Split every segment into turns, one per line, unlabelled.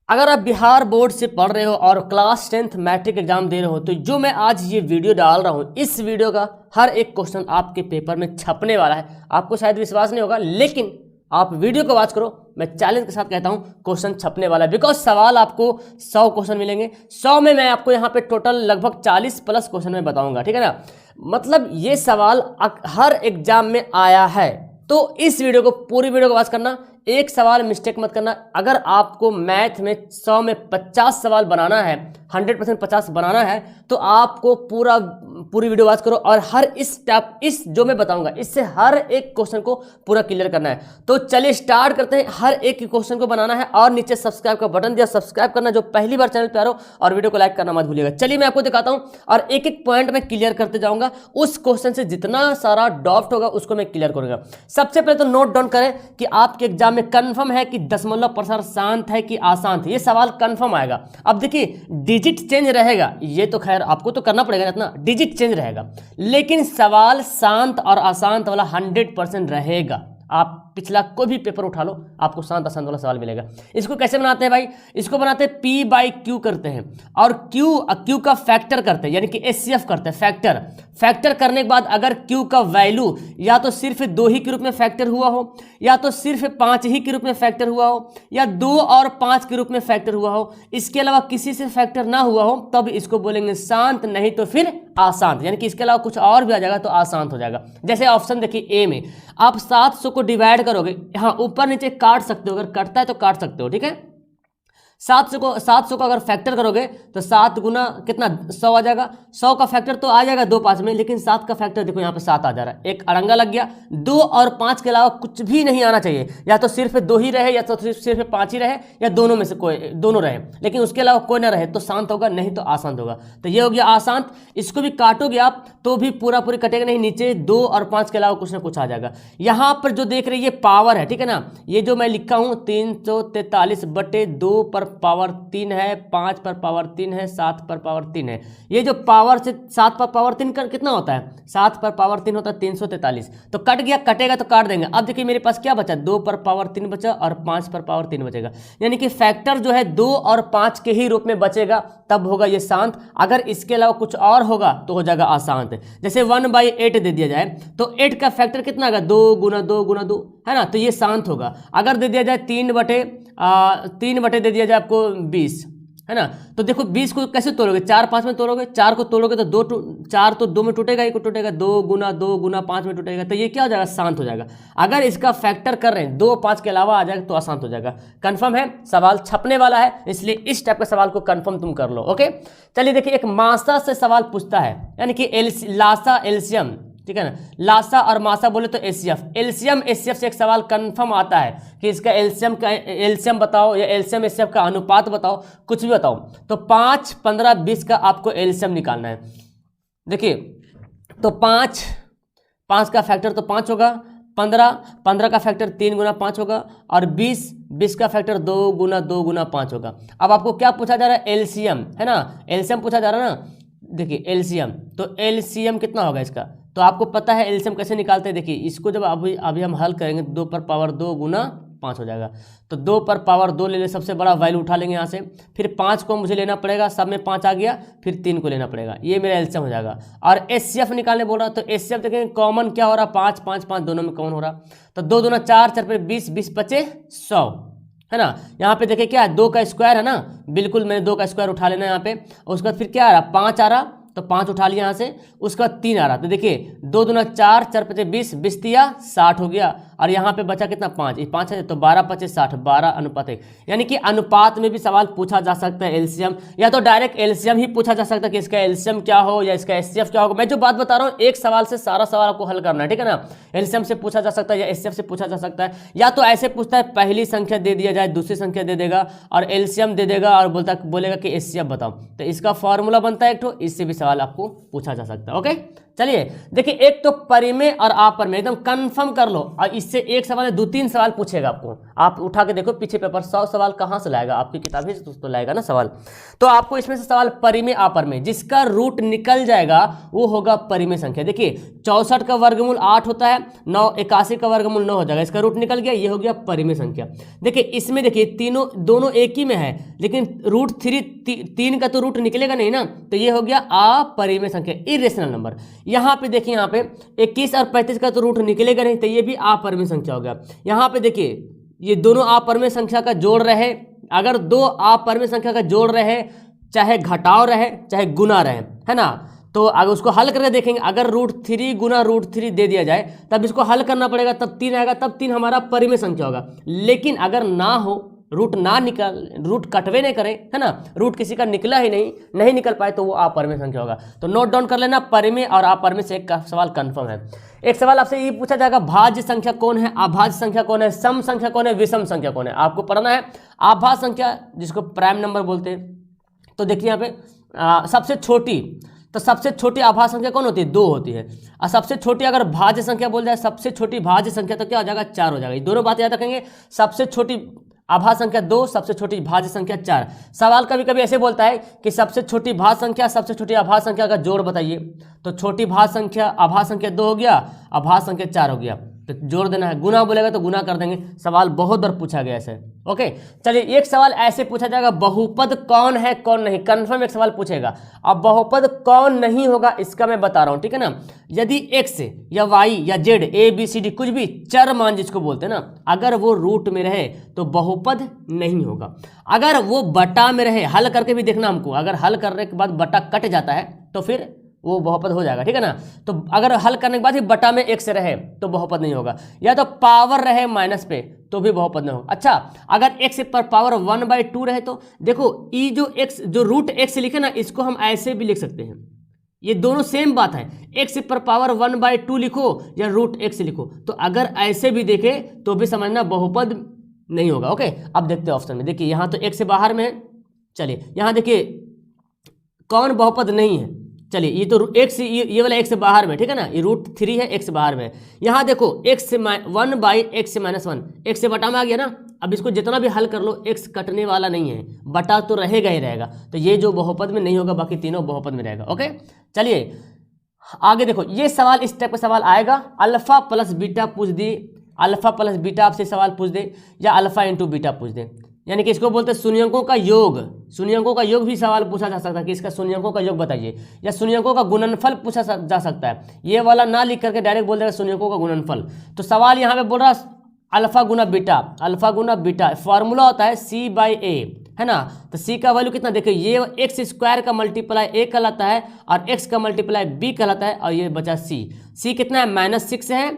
अगर आप बिहार बोर्ड से पढ़ रहे हो और क्लास 10th मैट्रिक एग्जाम दे रहे हो तो जो मैं आज ये वीडियो डाल रहा हूँ, इस वीडियो का हर एक क्वेश्चन आपके पेपर में छपने वाला है। आपको शायद विश्वास नहीं होगा, लेकिन आप वीडियो को वॉच करो। मैं चैलेंज के साथ कहता हूँ क्वेश्चन छपने वाला है, बिकॉज सवाल आपको 100 क्वेश्चन मिलेंगे। 100 में मैं आपको यहाँ पे टोटल लगभग 40 प्लस क्वेश्चन में बताऊंगा, ठीक है ना। मतलब ये सवाल हर एग्जाम में आया है, तो इस वीडियो को पूरी वीडियो को वॉच करना, एक सवाल मिस्टेक मत करना। अगर आपको मैथ में 100 में 50 सवाल बनाना है, 100% 50 बनाना है, तो आपको पूरी वीडियो वॉच करो और हर इस जो मैं बताऊंगा इससे हर एक क्वेश्चन को पूरा क्लियर करना है। तो चलिए स्टार्ट करते हैं। हर एक क्वेश्चन को बनाना है और नीचे सब्सक्राइब का बटन दिया, सब्सक्राइब करना जो पहली बार चैनल पे आ रहे हो, और वीडियो को लाइक करना मत भूलिएगा। चलिए मैं आपको दिखाता हूं और एक एक पॉइंट में क्लियर करते जाऊंगा। उस क्वेश्चन से जितना सारा डाउट होगा उसको मैं क्लियर करूंगा। सबसे पहले तो नोट डाउन करें कि आपके एग्जाम में कंफर्म है कि दशमलव प्रसार शांत है कि अशांत है। ये सवाल कंफर्म आएगा। अब देखिए डिजिट चेंज रहेगा, ये तो खैर आपको तो करना पड़ेगा इतना, डिजिट चेंज रहेगा, लेकिन सवाल शांत और अशांत वाला 100% रहेगा। आप पिछला कोई भी पेपर उठा लो, आपको शांत अशांत वाला सवाल मिलेगा। इसको कैसे बनाते हैं भाई? इसको बनाते हैं P/Q करते हैं और Q का फैक्टर करते हैं, यानी कि HCF करते हैं। फैक्टर करने के बाद अगर Q का वैल्यू या तो सिर्फ 2 ही के रूप में फैक्टर हुआ हो, या तो सिर्फ 5 ही के रूप में फैक्टर हुआ हो, या 2 और 5 के रूप में फैक्टर हुआ हो, इसके अलावा किसी से फैक्टर ना हुआ हो, तब इसको बोलेंगे शांत, नहीं तो फिर अशांत। यानी कि इसके अलावा कुछ और भी आ जाएगा तो अशांत हो जाएगा। जैसे ऑप्शन देखिए ए में आप 700 को डिवाइड करोगे, हाँ ऊपर नीचे काट सकते हो, अगर कटता है तो काट सकते हो, ठीक है। 700 को अगर फैक्टर करोगे तो 7 गुना कितना 100 आ जाएगा। 100 का फैक्टर तो आ जाएगा 2 5 में, लेकिन 7 का फैक्टर देखो यहाँ पे 7 आ जा रहा है। एक अड़ंगा लग गया। 2 और 5 के अलावा कुछ भी नहीं आना चाहिए, या तो सिर्फ 2 ही रहे, या तो सिर्फ 5 ही रहे, या दोनों में से कोई दोनों रहे, लेकिन उसके अलावा कोई ना रहे तो शांत होगा, नहीं तो अशांत होगा। तो ये हो गया अशांत। इसको भी काटोगे आप तो भी पूरी कटेगा नहीं, नीचे 2 और 5 के अलावा कुछ ना कुछ आ जाएगा। यहाँ पर जो देख रहे ये पावर है, ठीक है ना। ये जो मैं लिखा हूँ 343/2 पर पावर 3 है, 5 पर पावर 3 है, 7 पर पावर 3 है। ये जो पावर से 7 पर पावर 3 का कितना होता है? 7 पर पावर 3 होता है 343। तो कट गया, कटेगा तो काट देंगे। अब देखिए मेरे पास क्या बचा, 2 पर पावर 3 बचा और 5 पर पावर 3 बचेगा। यानी कि फैक्टर जो है 2 और 5 के ही रूप में बचेगा, तब होगा ये शांत। अगर इसके अलावा कुछ और होगा तो हो जाएगा अशांत। जैसे 1/8 दे दिया जाए तो 8 का फैक्टर कितना होगा? 2 गुना 2 गुना 2, है ना, तो ये शांत होगा। अगर दे दिया जाए 3 बटे दे दिया जाए आपको 20, है ना, तो देखो 20 को कैसे तोड़ोगे? 4 5 में तोड़ोगे, 4 को तोड़ोगे तो 4 तो 2 में टूटेगा, 1 को टूटेगा, 2 गुना 2 गुना 5 में टूटेगा, तो ये क्या हो जाएगा? शांत हो जाएगा। अगर इसका फैक्टर कर रहे हैं 2 5 के अलावा आ जाएगा तो अशांत हो जाएगा। कंफर्म है, सवाल छपने वाला है, इसलिए इस टाइप का सवाल को कंफर्म तुम कर लो। ओके, चलिए देखिए एक मासा से सवाल पूछता है, यानी कि लासा एलसीएम, ठीक है ना। लासा और मासा बोले तो एचसीएफ, एलसीएम एचसीएफ से एक सवाल कंफर्म आता है कि इसका एलसीएम बताओ, या एलसीएम एचसीएफ का अनुपात बताओ, कुछ भी बताओ। तो 5 15 20 का आपको एलसीएम निकालना है। देखिए तो 5 का फैक्टर तो 5 होगा, 15 का फैक्टर 3 गुना 5 होगा, और 20 का फैक्टर 2 गुना 2 गुना 5 होगा। अब आपको क्या पूछा जा रहा है? एलसीएम, है ना, एलसीएम पूछा जा रहा है ना। देखिए एलसीएम, तो एलसीएम कितना होगा इसका? तो आपको पता है एलसीएम कैसे निकालते हैं। देखिए इसको जब अभी हम हल करेंगे, 2 पर पावर 2 गुना 5 हो जाएगा। तो 2 पर पावर 2 ले ले, सबसे बड़ा वैल्यू उठा लेंगे यहाँ से, फिर 5 को मुझे लेना पड़ेगा, सब में 5 आ गया, फिर 3 को लेना पड़ेगा, ये मेरा एलसीएम हो जाएगा। और एचसीएफ निकालने बोल रहा, तो एचसीएफ देखेंगे कॉमन क्या हो रहा, 5 5 5 दोनों में कॉमन हो रहा। तो 2 दूना 4, 4 पे 20, 20 बचे 100, है ना। यहाँ पे देखिए क्या है, 2 का स्क्वायर है ना, बिल्कुल मैंने 2 का स्क्वायर उठा लेना है यहाँ पे। उसके बाद फिर क्या आ रहा, 5 आ रहा, तो 5 उठा लिया यहाँ से। उसके बाद 3 आ रहा, तो देखिए 2 दूना 4, 4 पचे 20, 20 दिया 60 हो गया, और यहाँ पे बचा कितना 5, 5 है तो 12 पचे 60, 12:1। यानी कि अनुपात में भी सवाल पूछा जा सकता है एलसीएम, या तो डायरेक्ट एलसीएम ही पूछा जा सकता है कि इसका एलसीएम क्या हो या इसका एचसीएफ क्या होगा। मैं जो बात बता रहा हूँ एक सवाल से सारा सवाल आपको हल करना है, ठीक है ना। एलसीएम से पूछा जा सकता है या एचसीएफ से पूछा जा सकता है, या तो ऐसे पूछता है पहली संख्या दे दिया जाए, दूसरी संख्या दे देगा और एलसीएम दे देगा और बोलेगा कि एचसीएफ बताओ। तो इसका फॉर्मूला बनता है एक ठो, इससे भी सवाल आपको पूछा जा सकता है। ओके, चलिए देखिए, एक तो परिमेय और अपरिमेय एकदम कंफर्म कर लो, और इससे एक सवाल है, 2-3 सवाल पूछेगा आपको। आप उठा के देखो पीछे पेपर, 100 सवाल कहाँ से लाएगा, आपकी किताब ही से तो लाएगा ना सवाल। तो आपको इसमें से सवाल परिमेय अपरिमेय, जिसका रूट निकल जाएगा वो होगा परिमेय संख्या। देखिए 64 का वर्गमूल 8 होता है, 81 का वर्गमूल 9 हो जाएगा, इसका रूट निकल गया, ये हो गया परिमेय संख्या। देखिए इसमें देखिए दोनों एक ही में है, लेकिन रूट 3 का तो रूट निकलेगा नहीं ना, तो ये हो गया अपरिमेय संख्या, इरेशनल नंबर। यहाँ पे देखिए, यहाँ पे 21 और 35 का तो रूट निकलेगा नहीं, तो ये भी अपरिमेय संख्या हो गया। यहाँ पे देखिए ये दोनों अपरिमेय संख्या का जोड़ रहे, अगर दो अपरिमेय संख्या का जोड़ रहे, चाहे घटाव रहे चाहे गुना रहे, है ना, तो अगर उसको हल करके देखेंगे, अगर √3 गुना √3 दे दिया जाए तब इसको हल करना पड़ेगा, तब 3 आएगा, तब 3 हमारा परिमेय संख्या होगा। लेकिन अगर ना हो, रूट ना निकल, रूट कटवे नहीं करे, है ना, रूट किसी का निकला ही नहीं निकल पाए, तो वो अपरिमेय संख्या होगा। तो नोट डाउन कर लेना, परिमेय और अपरिमेय से एक सवाल कंफर्म है। एक सवाल आपसे ये पूछा जाएगा, भाज्य संख्या कौन है, अभाज्य संख्या कौन है, सम संख्या कौन है, विषम संख्या कौन है। आपको पढ़ना है अभाज्य संख्या, जिसको प्राइम नंबर बोलते हैं। तो देखिए यहाँ पे सबसे छोटी अभाज्य संख्या कौन होती है, 2 होती है। और सबसे छोटी अगर भाज्य संख्या बोल जाए, सबसे छोटी भाज्य संख्या तो क्या हो जाएगा, 4 हो जाएगा। ये दोनों बातें याद रखेंगे, सबसे छोटी अभाज्य संख्या 2, सबसे छोटी भाज्य संख्या 4। सवाल कभी कभी ऐसे बोलता है कि सबसे छोटी भाज्य संख्या सबसे छोटी अभाज्य संख्या का जोड़ बताइए, तो छोटी भाज्य संख्या अभाज्य संख्या 2 हो गया, अभाज्य संख्या 4 हो गया, तो जोड़ देना है। गुना बोलेगा तो गुना कर देंगे। सवाल बहुत बार पूछा गया ऐसे। ओके, चलिए एक सवाल ऐसे पूछा जाएगा, बहुपद कौन है कौन नहीं, कंफर्म एक सवाल पूछेगा। अब बहुपद कौन नहीं होगा इसका मैं बता रहा हूं, ठीक है ना। यदि x या y या z ABCD कुछ भी चर मान जिसको बोलते हैं ना, अगर वो रूट में रहे तो बहुपद नहीं होगा। अगर वो बटा में रहे, हल करके भी देखना हमको, अगर हल करने के बाद बटा कट जाता है तो फिर वो बहुपद हो जाएगा, ठीक है ना। तो अगर हल करने के बाद ही बटा में x रहे तो बहुपद नहीं होगा, या तो पावर रहे माइनस पे तो भी बहुपद नहीं होगा। अच्छा, अगर x पर पावर 1/2 रहे तो देखो, ये जो रूट x लिखे ना, इसको हम ऐसे भी लिख सकते हैं, ये दोनों सेम बात है। x पर पावर 1/2 लिखो या √x लिखो, तो अगर ऐसे भी देखे तो भी समझना बहुपद नहीं होगा। ओके, अब देखते हैं ऑप्शन में। देखिए यहाँ तो x से बाहर में है, चलिए यहाँ देखिए कौन बहुपद नहीं है। चलिए ये तो x, ये वाला x से बाहर में, ठीक है ना, ये √3 है, x से बाहर में। यहाँ देखो x से 1/x से -1, x से बटा में आ गया ना। अब इसको जितना भी हल कर लो, x कटने वाला नहीं है, बटा तो रहेगा ही रहेगा, तो ये जो बहुपद में नहीं होगा, बाकी तीनों बहुपद में रहेगा। ओके, चलिए आगे देखो, ये सवाल इस टाइप का सवाल आएगा, अल्फा प्लस बीटा पूछ दे, अल्फा प्लस बीटा आपसे सवाल पूछ दे, या अल्फा इंटू बीटा पूछ दे, यानी कि इसको बोलते हैं शून्यंकों का योग। शून्यंकों का योग भी सवाल पूछा जा सकता है कि इसका शून्यंकों का योग बताइए, या शून्यंकों का गुणनफल पूछा जा सकता है। ये वाला ना लिख करके डायरेक्ट बोल देगा शून्यंकों का गुणनफल। तो सवाल यहाँ पे बोल रहा अल्फा गुना बीटा, अल्फा गुना बीटा फॉर्मूला होता है c/a, है ना। तो c का वैल्यू कितना, देखिए ये x² का मल्टीप्लाई a कहलाता है और x का मल्टीप्लाई b कहलाता है, और ये बचा c कितना है, -6 है,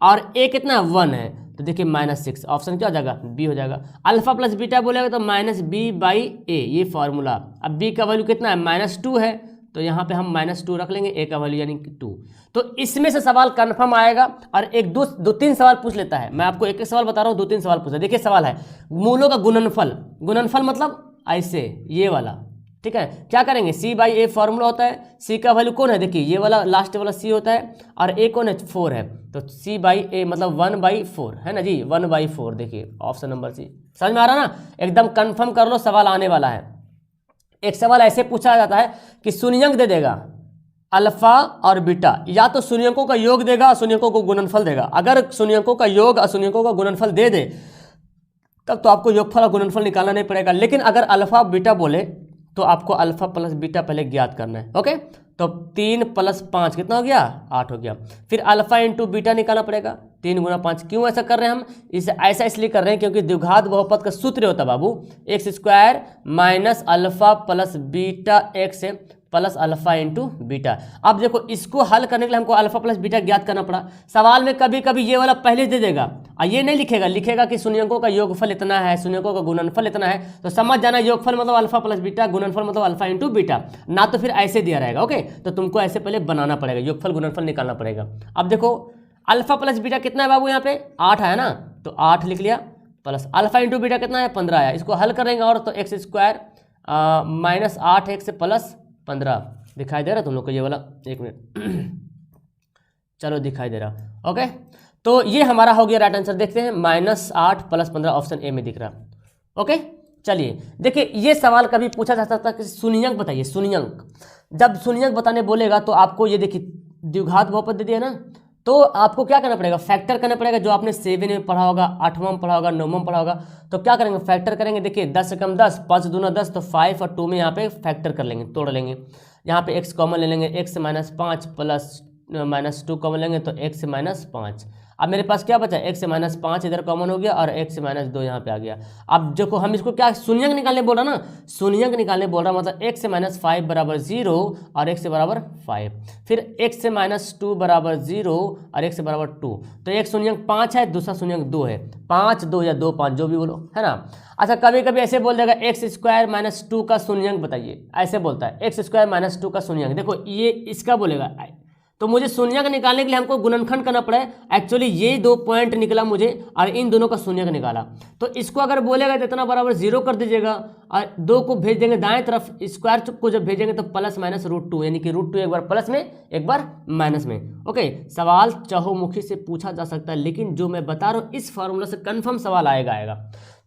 और a कितना है, 1 है, तो देखिए -6, ऑप्शन क्या हो जाएगा, बी हो जाएगा। अल्फा प्लस बीटा बोलेगा तो -b/a, ये फॉर्मूला। अब b का वैल्यू कितना है, -2 है, तो यहाँ पे हम -2 रख लेंगे, a का वैल्यू यानी कि 2। तो इसमें से सवाल कंफर्म आएगा, और एक दो तीन सवाल पूछ लेता है। मैं आपको एक सवाल बता रहा हूँ, 2-3 सवाल पूछा। देखिए सवाल है मूलों का गुणनफल, गुणनफल मतलब ऐसे ये वाला, ठीक है। क्या करेंगे, c/a फॉर्मूला होता है, c का वैल्यू कौन है, देखिए ये वाला लास्ट वाला c होता है, और a कौन है, 4 है, तो c/a मतलब 1/4 है ना जी, 1/4। देखिए ऑप्शन नंबर सी, समझ में आ रहा ना, एकदम कंफर्म कर लो, सवाल आने वाला है। एक सवाल ऐसे पूछा जाता है कि शून्यंक दे देगा अल्फा और बीटा, या तो शून्यंकों का योग देगा, शून्यंकों को गुणनफल देगा। अगर शून्यंकों का योग और शून्यंकों का गुणनफल दे दे तब तो आपको योगफल और गुणनफल निकालना नहीं पड़ेगा, लेकिन अगर अल्फा बीटा बोले तो आपको अल्फा प्लस बीटा पहले ज्ञात करना है। ओके, तो 3 + 5 कितना हो गया, 8 हो गया। फिर अल्फा इंटू बीटा निकालना पड़ेगा, 3 × 5। क्यों ऐसा कर रहे हैं हम, इसे ऐसा इसलिए कर रहे हैं क्योंकि द्विघात बहुपद का सूत्र होता है बाबू, x² minus alpha plus beta x plus alpha into beta. अब देखो इसको हल करने के लिए हमको अल्फा प्लस बीटा ज्ञात करना पड़ा। सवाल में कभी कभी ये वाला पहले दे देगा और ये नहीं लिखेगा, लिखेगा कि शून्यंकों का योगफल इतना है, शून्यंकों का गुणनफल इतना है, तो समझ जाना योगफल मतलब अल्फा प्लस बीटा, गुणनफल मतलब अल्फा इंटू बीटा, ना तो फिर ऐसे दिया रहेगा। ओके, तो तुमको ऐसे पहले बनाना पड़ेगा, योगफल गुणनफल निकालना पड़ेगा। अब देखो अल्फा प्लस बीटा कितना है बाबू, यहाँ पे 8 है ना, तो 8 लिख लिया, प्लस अल्फा इंटू बीटा कितना है, 15 है। इसको हल करेंगे और तो x² माइनस 8x प्लस 15 दिखाई दे रहा है तुम लोग को ये वाला, एक मिनट चलो दिखाई दे रहा। ओके, तो ये हमारा हो गया राइट आंसर। देखते हैं -8 + 15 ऑप्शन ए में दिख रहा। ओके, चलिए देखिए, ये सवाल कभी पूछा जा सकता है कि शून्यंक बताइए। शून्यंक, जब शून्यंक बताने बोलेगा तो आपको ये देखिए द्विघात बहुपद दे दिया ना, तो आपको क्या करना पड़ेगा, फैक्टर करना पड़ेगा, जो आपने 7 में पढ़ा होगा, 8वां में पढ़ा होगा, 9वां में पढ़ा होगा। तो क्या करेंगे, फैक्टर करेंगे। देखिए 10 से कम 10, 5 दूना 10, तो 5 और 2 में यहाँ पे फैक्टर कर लेंगे, तोड़ लेंगे। यहाँ पे x कॉमन ले लेंगे, x - 5 प्लस -2 कॉमन लेंगे तो x - 5। अब मेरे पास क्या बचा, x - 5 इधर कॉमन हो गया और x - 2 यहाँ पे आ गया। अब देखो हम इसको क्या शून्यंक निकालने बोल रहा ना, शून्यंक निकालने बोल रहा, मतलब x - 5 = 0 और x = 5, फिर x - 2 = 0 और x = 2। तो एक शून्यंक 5 है, दूसरा शून्यंक 2 है। 5 2 या 2 5 जो भी बोलो, है ना। अच्छा, कभी कभी ऐसे बोल देगा x² - 2 का शून्यंक बताइए, ऐसे बोलता है x² - 2 का शून्यंक। देखो ये इसका बोलेगा, तो मुझे शून्यंक निकालने के लिए हमको गुणनखंड करना पड़ा है। एक्चुअली ये 2 पॉइंट निकला मुझे और इन दोनों का शून्यंक निकाला। तो इसको अगर बोलेगा तो इतना बराबर 0 कर दीजिएगा और 2 को भेज देंगे दाएं तरफ, स्क्वायर को जब भेजेंगे तो +-√2, यानी कि √2 एक बार प्लस में एक बार माइनस में। ओके, सवाल चहुमुखी से पूछा जा सकता है, लेकिन जो मैं बता रहा हूँ इस फॉर्मूला से कन्फर्म सवाल आएगा।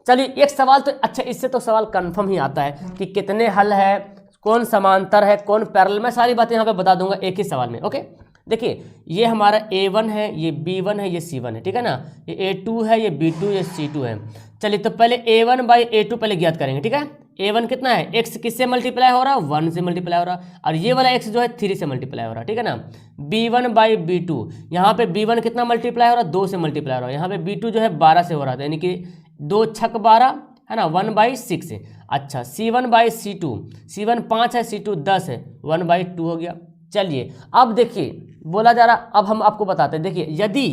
चलिए एक सवाल तो अच्छा, इससे तो सवाल कन्फर्म ही आता है कि कितने हल है, कौन समांतर है, कौन पैरेलल, मैं सारी बातें यहाँ पे बता दूंगा एक ही सवाल में। ओके, देखिए ये हमारा A1 है, ये B1 है, ये C1 है, ठीक है ना। ये A2 है, ये B2, ये C2 है। चलिए तो पहले A1/A2 पहले ज्ञात करेंगे, ठीक है। A1 कितना है, x किससे मल्टीप्लाई हो रहा है, 1 से मल्टीप्लाई हो रहा है, और ये वाला x जो है 3 से मल्टीप्लाई हो रहा है, ठीक है ना। B1/B2, यहाँ पे B1 कितना मल्टीप्लाई हो रहा है, 2 से मल्टीप्लाई हो रहा है। यहाँ पे B2 जो है 12 से हो रहा था, यानी कि 2 छक 12 है ना, 1/6 है। अच्छा, C1/C2, C1 5 है, C2 10 है, 1/2 हो गया। चलिए अब देखिए बोला जा रहा, अब हम आपको बताते हैं। देखिए यदि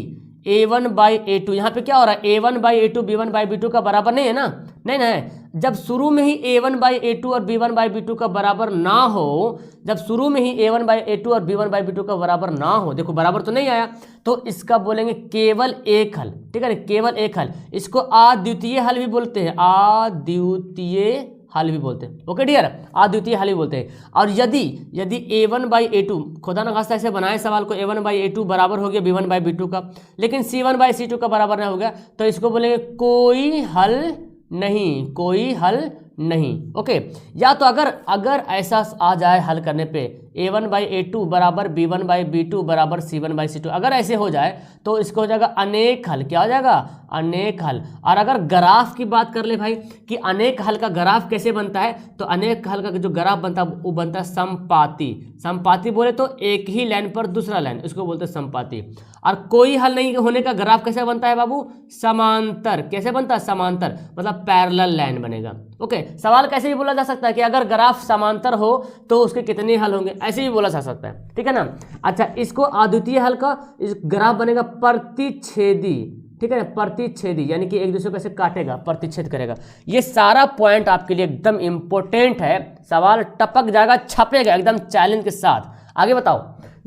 A1/A2, यहाँ पे क्या हो रहा है, A1/A2 B1/B2 का बराबर नहीं है ना, नहीं ना है। जब शुरू में ही A1/A2 और B1/B2 का बराबर ना हो, जब शुरू में ही A1/A2 और B1/B2 का बराबर ना हो, देखो बराबर तो नहीं आया, तो इसका बोलेंगे केवल एक हल, ठीक है ना, केवल एक हल। इसको अद्वितीय हल भी बोलते हैं, अद्वितीय हल भी बोलते हैं। ओके डियर, अद्वितीय हल भी बोलते हैं। और यदि A1/A2, खुदा न खास्ता ऐसे बनाए सवाल को, A1/A2 बराबर हो गया B1/B2 का, लेकिन C1/C2 का बराबर नहीं हो गया, तो इसको बोलेंगे कोई हल नहीं, कोई हल नहीं। ओके, या तो अगर ऐसा आ जाए हल करने पे A1/A2 बराबर B1/B2 बराबर C1/C2, अगर ऐसे हो जाए तो इसको हो जाएगा अनेक हल। क्या हो जाएगा, अनेक हल। और अगर ग्राफ की बात कर ले भाई कि अनेक हल का ग्राफ कैसे बनता है, तो अनेक हल का जो ग्राफ बनता है वो बनता है समपाती। समपाती बोले तो एक ही लाइन पर दूसरा लाइन, इसको बोलते हैं समपाती। और कोई हल नहीं होने का ग्राफ कैसे बनता है बाबू, समांतर। कैसे बनता है, समांतर, मतलब पैरेलल लाइन बनेगा। ओके, सवाल कैसे भी बोला जा सकता है कि अगर ग्राफ समांतर हो तो उसके कितने हल होंगे, ऐसे भी बोला जा सकता है, ठीक है ना। अच्छा, इसको अद्वितीय हल का इस ग्राफ बनेगा प्रतिच्छेदी, ठीक है ना, प्रतिच्छेदी, यानी कि एक दूसरे को ऐसे काटेगा, प्रतिच्छेद करेगा। ये सारा पॉइंट आपके लिए एकदम इंपॉर्टेंट है, सवाल टपक जाएगा, छपेगा एकदम चैलेंज के साथ। आगे बताओ,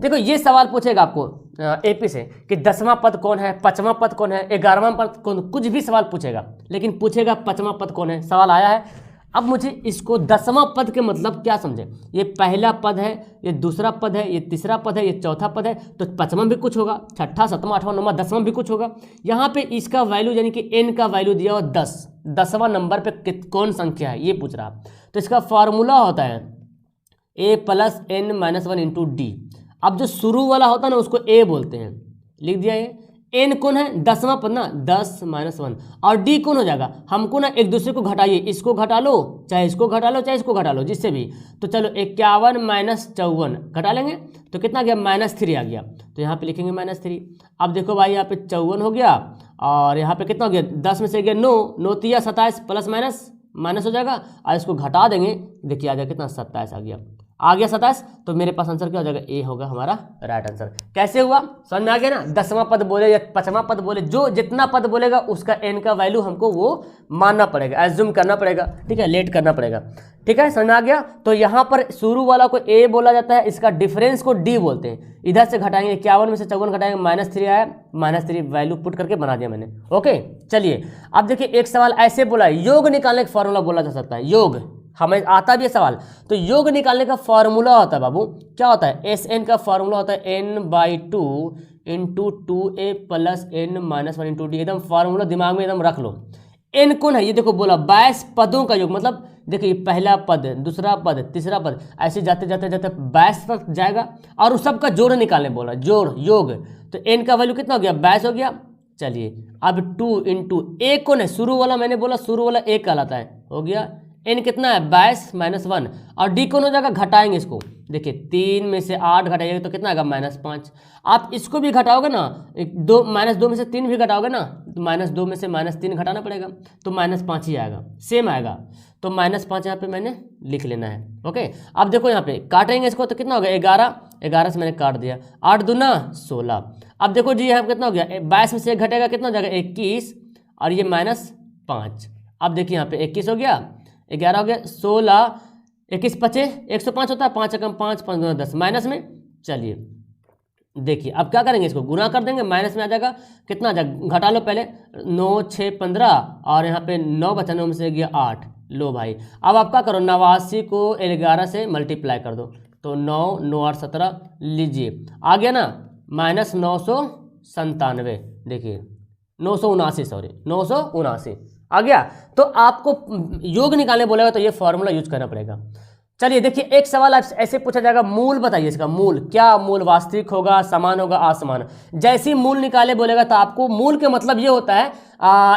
देखो ये सवाल पूछेगा आपको एपी से कि 10वां पद कौन है, 5वां पद कौन है, 11वां पद कौन, कुछ भी सवाल पूछेगा, लेकिन पूछेगा 5वां पद कौन है। सवाल आया है। अब मुझे इसको 10वां पद के मतलब क्या समझे, ये पहला पद है, ये दूसरा पद है, ये तीसरा पद है, ये चौथा पद है, तो 5वां भी कुछ होगा, 6ठा 7वां 8वां 9वां 10वां भी कुछ होगा। यहाँ पे इसका वैल्यू यानी कि n का वैल्यू दिया हुआ 10, 10वां नंबर पे कौन संख्या है ये पूछ रहा। तो इसका फॉर्मूला होता है a + n - 1 × d। अब जो शुरू वाला होता है ना उसको a बोलते हैं, लिख दिया। ये n कौन है, 10वां पद ना, 10 - 1, और d कौन हो जाएगा, हमको ना एक दूसरे को घटाइए, इसको घटा लो, चाहे इसको घटा लो, चाहे इसको घटा लो, जिससे भी। तो चलो 51 - 54 घटा लेंगे तो कितना गया, -3 आ गया। तो यहाँ पे लिखेंगे -3। अब देखो भाई यहाँ पे 54 हो गया और यहाँ पे कितना हो गया, 10 में से गया 9, 9 × 3 = 27, प्लस माइनस हो जाएगा, और इसको घटा देंगे, देखिए आ जाएगा कितना, 27 आ गया 27। तो मेरे पास आंसर क्या हो जाएगा, ए होगा हमारा राइट आंसर। कैसे हुआ, समझ में आ गया ना। 10वां पद बोले या 5वां पद बोले, जो जितना पद बोलेगा उसका n का वैल्यू हमको वो मानना पड़ेगा, एज्यूम करना पड़ेगा, ठीक है, लेट करना पड़ेगा, ठीक है, समझ में आ गया। तो यहाँ पर शुरू वाला को a बोला जाता है, इसका डिफरेंस को d बोलते हैं। इधर से घटाएंगे, 51 में से 54 घटाएंगे, -3 आया, -3 वैल्यू पुट करके बना दिया मैंने। ओके, चलिए अब देखिए एक सवाल ऐसे बोला है, योग निकालने का फॉर्मूला बोला जा सकता है। योग हमें आता भी है सवाल, तो योग निकालने का फॉर्मूला होता है बाबू, क्या होता है, SN का फॉर्मूला होता है n/2 into 2a plus n minus 1 into D. एकदम फार्मूला दिमाग में एकदम रख लो। n कौन है, ये देखो बोला 22 पदों का योग, मतलब देखिए पहला पद, दूसरा पद, तीसरा पद, ऐसे जाते जाते जाते 22 तक जाएगा और उस सबका जोड़ निकालने बोला, जोड़ योग। तो n का वैल्यू कितना हो गया, 22 हो गया। चलिए अब 2 इंटू a कौन है, शुरू वाला, मैंने बोला शुरू वाला a कहलाता है, हो गया। n कितना है 22 माइनस 1, और d कौन हो जाएगा, घटाएंगे इसको। देखिए 3 में से 8 घटाइएगा तो कितना आएगा, -5। आप इसको भी घटाओगे ना, -2 में से 3 भी घटाओगे ना, तो -2 में से -3 घटाना पड़ेगा, तो -5 ही आएगा, सेम आएगा। तो -5 यहाँ पे मैंने लिख लेना है। ओके, अब देखो यहाँ पे काटेंगे इसको तो कितना हो गया, 11 से मैंने काट दिया, 8 दूना 16। अब देखो जी यहाँ पे कितना हो गया, 22 में से 1 घटेगा, कितना हो जाएगा 21, और ये -5। अब देखिए यहाँ पे 21 हो गया, 11 हो गया, 16, 21 पचे 105 होता है, 5 कम 5, 5 गुना 10 माइनस में। चलिए देखिए अब क्या करेंगे, इसको गुना कर देंगे, माइनस में आ जाएगा, कितना आ जाएगा, घटा लो पहले, 9 6 15, और यहाँ पे 9 बचा, 9 में से गया 8। लो भाई अब आप क्या करो, 89 को 11 से मल्टीप्लाई कर दो, तो 9 9 8 17, लीजिए आ गया ना, -997। देखिए 979, सॉरी 979 आ गया। तो आपको योग निकालने बोलेगा तो ये फॉर्मूला यूज करना पड़ेगा। चलिए देखिए एक सवाल आप ऐसे पूछा जाएगा, मूल बताइए इसका, मूल क्या, मूल वास्तविक होगा, समान होगा, असमान। जैसे ही मूल निकाले बोलेगा तो आपको मूल के मतलब ये होता है,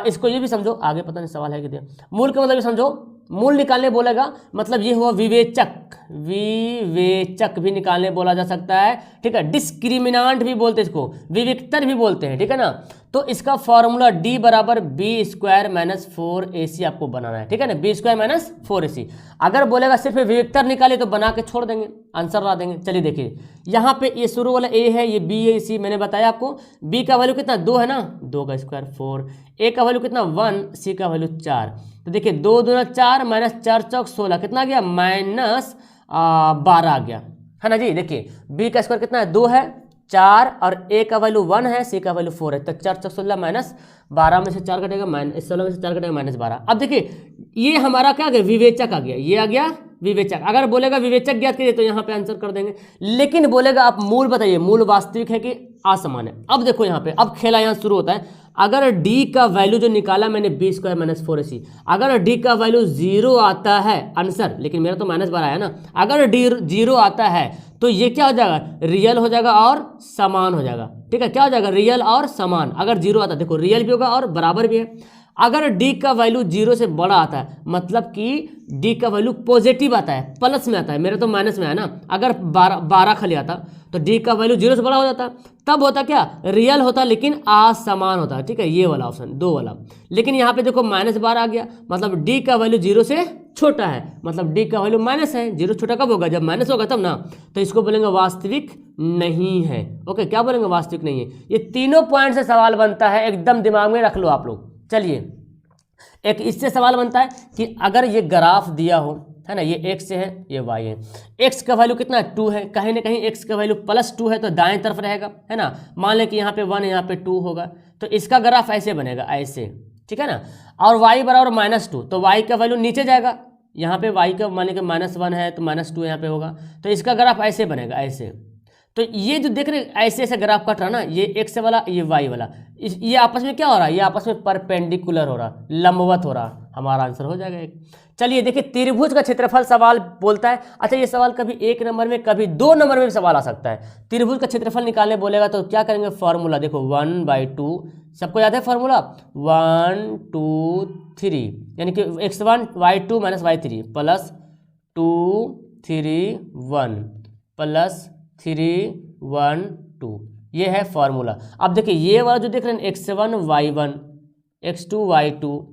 इसको ये भी समझो, आगे पता नहीं सवाल है कि मूल के मतलब ये समझो, मूल निकालने बोलेगा मतलब ये हुआ विवेचक, विवेचक भी निकालने बोला जा सकता है, ठीक है। डिस्क्रिमिनांट भी बोलते हैं इसको, विविक्तर भी बोलते हैं, ठीक है ना। तो इसका फॉर्मूला d बराबर b² माइनस 4ac आपको बनाना है, ठीक है ना, b² माइनस 4ac। अगर बोलेगा सिर्फ विविक्तर निकाले तो बना के छोड़ देंगे, आंसर ला देंगे। चलिए देखिए यहाँ पे ये शुरू वाला a है, ये b है, c मैंने बताया आपको, b का वैल्यू कितना 2 है ना, 2 का स्क्वायर 4, a का वैल्यू कितना 1, c का वैल्यू 4। तो देखिए 2 दूना 4 माइनस 4 चौक 16, कितना आ गया, -12 आ गया, है ना जी। देखिए b का स्क्वायर कितना है, 2 है, 4, और a का वैल्यू 1 है, c का वैल्यू 4 है, तो 4 चौक 16 -12 में से 4 कटेगा, -16 में से 4 कटेगा, -12। अब देखिए ये हमारा क्या आ गया, विवेचक आ गया, ये आ गया विवेचक। अगर बोलेगा विवेचक ज्ञात कीजिए तो यहाँ पे आंसर कर देंगे, लेकिन बोलेगा आप मूल बताइए, मूल वास्तविक है कि असमान है। अब देखो यहाँ पे, अब खेला यहाँ शुरू होता है। अगर d का वैल्यू जो निकाला मैंने b² माइनस 4ac, अगर d का वैल्यू 0 आता है आंसर, लेकिन मेरा तो -12 आया ना, अगर d 0 आता है तो ये क्या हो जाएगा, रियल हो जाएगा और समान हो जाएगा, ठीक है। क्या हो जाएगा, रियल और समान। अगर 0 आता है, देखो रियल भी होगा और बराबर भी है। अगर d का वैल्यू 0 से बड़ा आता है, मतलब कि d का वैल्यू पॉजिटिव आता है, प्लस में आता है, मेरा तो माइनस में है ना। अगर 12 खाली आता तो d का वैल्यू 0 से बड़ा हो जाता, तब होता क्या, रियल होता लेकिन असमान होता, ठीक है, ये वाला ऑप्शन 2 वाला। लेकिन यहाँ पे देखो -12 आ गया, मतलब d का वैल्यू 0 से छोटा है, मतलब d का वैल्यू माइनस है। 0 छोटा कब होगा, जब माइनस होगा तब ना, तो इसको बोलेंगे वास्तविक नहीं है। ओके, क्या बोलेंगे, वास्तविक नहीं है। ये तीनों पॉइंट से सवाल बनता है, एकदम दिमाग में रख लो आप लोग। चलिए एक इससे सवाल बनता है कि अगर ये ग्राफ दिया हो, है ना, ये x है, ये y है, x का वैल्यू कितना है, 2 है, कहीं ना कहीं x का वैल्यू +2 है तो दाएं तरफ रहेगा, है ना। मान लें कि यहाँ पे 1 यहाँ पे 2 होगा, तो इसका ग्राफ ऐसे बनेगा, ऐसे, ठीक है ना। और y बराबर -2, तो y का वैल्यू नीचे जाएगा, यहाँ पे y का मान लें कि -1 है तो -2 यहाँ पे होगा, तो इसका ग्राफ ऐसे बनेगा, ऐसे। तो ये जो देख रहे ऐसे ऐसे ग्राफ कट रहा ना, ये x वाला, ये y वाला, ये आपस में क्या हो रहा है, ये आपस में परपेंडिकुलर हो रहा, लंबवत हो रहा, हमारा आंसर हो जाएगा एक। चलिए देखिए त्रिभुज का क्षेत्रफल सवाल बोलता है। अच्छा ये सवाल कभी 1 नंबर में, कभी 2 नंबर में भी सवाल आ सकता है। त्रिभुज का क्षेत्रफल निकालने बोलेगा तो क्या करेंगे, फॉर्मूला देखो 1/2, सबको याद है फॉर्मूला, 1 2 3, यानी कि x1 y2 minus y3 plus 2 3 1 plus 3 1 2, ये है फॉर्मूला। अब देखिए ये वाला जो देख रहे हैं x1 y1, x2 y2,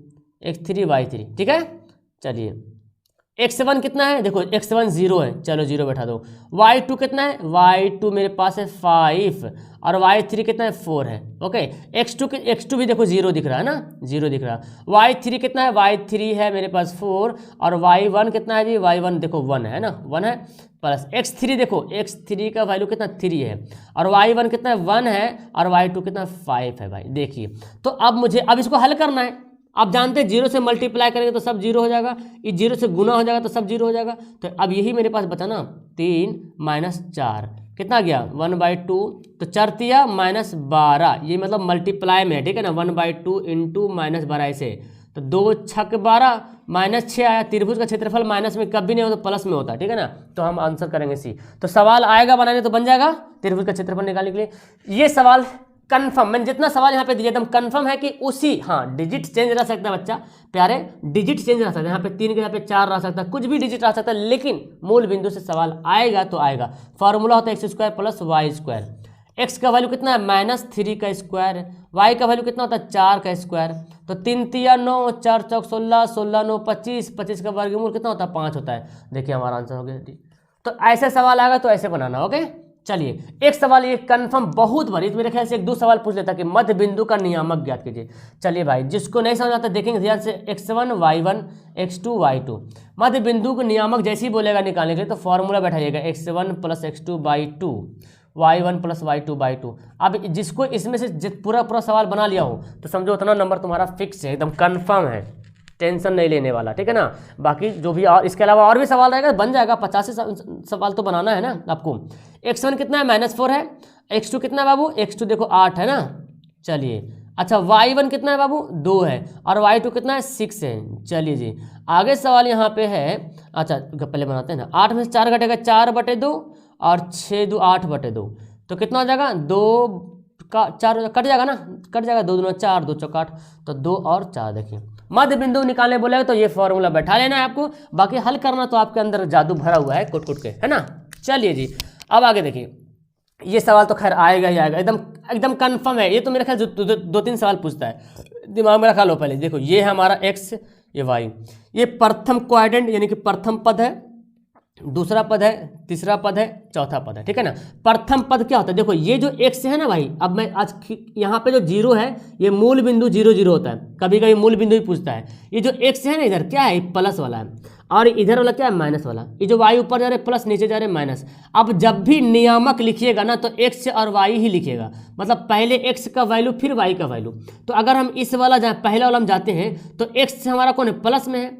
x3 y3, ठीक है। चलिए x1 कितना है, देखो x1 0 है, चलो 0 बैठा दो। y2 कितना है, y2 मेरे पास है 5, और y3 कितना है 4 है। ओके, x2 भी देखो 0 दिख रहा है ना, 0 दिख रहा है। y3 कितना है, y3 है मेरे पास 4, और y1 कितना है जी, y1 देखो 1 है ना, 1 है, प्लस x3 देखो, x3 का वैल्यू कितना 3 है, और y1 कितना है 1 है, और y2 कितना 5 है भाई। देखिए तो अब मुझे अब इसको हल करना है। आप जानते हैं 0 से मल्टीप्लाई करेंगे तो सब 0 हो जाएगा, ये 0 से गुना हो जाएगा तो सब 0 हो जाएगा। तो अब यही मेरे पास बचा ना, 3 - 4 कितना गया 1/2, तो 4 -12, ये मतलब मल्टीप्लाई में है, ठीक है ना, 1/2 इंटू -12 ऐसे, तो 2 6 12 -6 आया। त्रिभुज का क्षेत्रफल माइनस में कभी नहीं होता, तो प्लस में होता है, ठीक है ना, तो हम आंसर करेंगे सी। तो सवाल आएगा बनाने तो बन जाएगा त्रिभुज का क्षेत्रफल निकालने के लिए। ये सवाल कन्फर्म, मैंने जितना सवाल यहाँ पे दिया एकदम कन्फर्म है कि उसी, हाँ डिजिट चेंज रह सकता है बच्चा प्यारे, डिजिट चेंज रह सकता है, यहाँ पे 3 के यहाँ पे 4 रह सकता है, कुछ भी डिजिट रह सकता है, लेकिन मूल बिंदु से सवाल आएगा तो आएगा। फॉर्मूला होता है x² + y²। x का वैल्यू कितना है -3 का स्क्वायर, y का वैल्यू कितना होता है 4 का स्क्वायर, तो 3 3 9, 4 4 16, 16 9 25, 25 का वर्गमूल कितना होता है 5 होता है। देखिए हमारा आंसर हो गया। तो ऐसे सवाल आएगा तो ऐसे बनाना, ओके। चलिए एक सवाल ये कंफर्म बहुत बार, मेरे ख्याल से 1 2 सवाल पूछ लेता कि मध्य बिंदु का नियामक ज्ञात कीजिए। चलिए भाई, जिसको नहीं समझ आता देखेंगे ध्यान से, x1 y1 x2 y2, मध्य बिंदु को नियामक जैसे ही बोलेगा निकालने के लिए तो formula बैठाइएगा x1 + x2/2 y1 + y2/2। अब जिसको इसमें से पूरा सवाल बना लिया हो तो समझो उतना नंबर तुम्हारा फिक्स है, एकदम कंफर्म है, टेंशन नहीं लेने वाला, ठीक है ना। बाकी जो भी और इसके अलावा और भी सवाल रहेगा बन जाएगा, 50 सवाल तो बनाना है ना आपको। x1 कितना है -4 है, x2 कितना है बाबू, x2 देखो 8 है ना। चलिए अच्छा, y1 कितना है बाबू 2 है, और y2 कितना है 6 है। चलिए जी आगे सवाल यहाँ पे है, अच्छा पहले बनाते हैं ना। 8 में से 4 घटेगा 4/2 और 6 2 8/2, तो कितना हो जाएगा 2 का 4 कट जाएगा ना, कट जाएगा, 2 दूना 4, 2 चौका 8, तो 2 और 4। देखिए मध्य बिंदु निकालने बोलेगा तो ये फॉर्मूला बैठा लेना है आपको, बाकी हल करना तो आपके अंदर जादू भरा हुआ है कुट के, है ना। चलिए जी अब आगे देखिए, ये सवाल तो खैर आएगा ही आएगा, एकदम कंफर्म है ये तो। मेरे ख्याल 2-3 सवाल पूछता है, दिमाग में रखा लो पहले। देखो ये है हमारा x, ये y, ये प्रथम क्वाड्रेंट यानी कि प्रथम पद है, दूसरा पद है, तीसरा पद है, चौथा पद है, ठीक है ना। प्रथम पद क्या होता है, देखो ये जो x है ना भाई, अब मैं आज यहाँ पे जो 0 है ये मूल बिंदु 0 0 होता है, कभी कभी मूल बिंदु ही पूछता है। ये जो x है ना इधर क्या है, प्लस वाला है, और इधर वाला क्या है माइनस वाला। ये जो y ऊपर जा रहे प्लस, नीचे जा रहे माइनस। अब जब भी नियामक लिखिएगा ना तो x और y ही लिखिएगा, मतलब पहले x का वैल्यू फिर y का वैल्यू। तो अगर हम इस वाला पहला वाला हम जाते हैं तो x हमारा कौन है प्लस में है,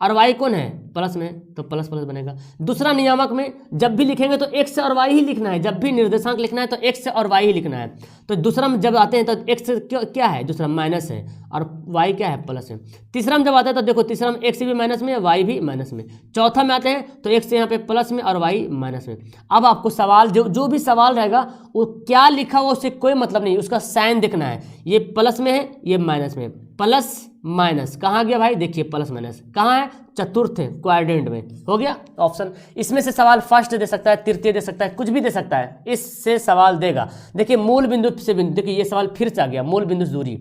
और y कौन है प्लस में, तो प्लस प्लस बनेगा। दूसरा नियामक में जब भी लिखेंगे तो x और y ही लिखना है, जब भी निर्देशांक लिखना है तो x और y ही लिखना है। तो दूसरा में जब आते हैं तो x क्या है, दूसरा माइनस है, और y क्या है प्लस है। तीसरा में जब आते हैं तो देखो तीसरा में x भी माइनस में है, y भी माइनस में। चौथा में आते हैं तो x यहाँ पे प्लस में और y माइनस में। अब आपको सवाल जो भी सवाल रहेगा वो क्या लिखा हुआ उससे कोई मतलब नहीं, उसका साइन देखना है। ये प्लस में है, ये माइनस में, प्लस माइनस कहाँ गया भाई, देखिए प्लस माइनस कहाँ है, चतुर्थ क्वाड्रेंट में हो गया ऑप्शन। इसमें से सवाल फर्स्ट दे सकता है, तृतीय दे सकता है, कुछ भी दे सकता है, इससे सवाल देगा। देखिए मूल बिंदु से बिंदु, देखिए ये सवाल फिर से आ गया मूल बिंदु से दूरी,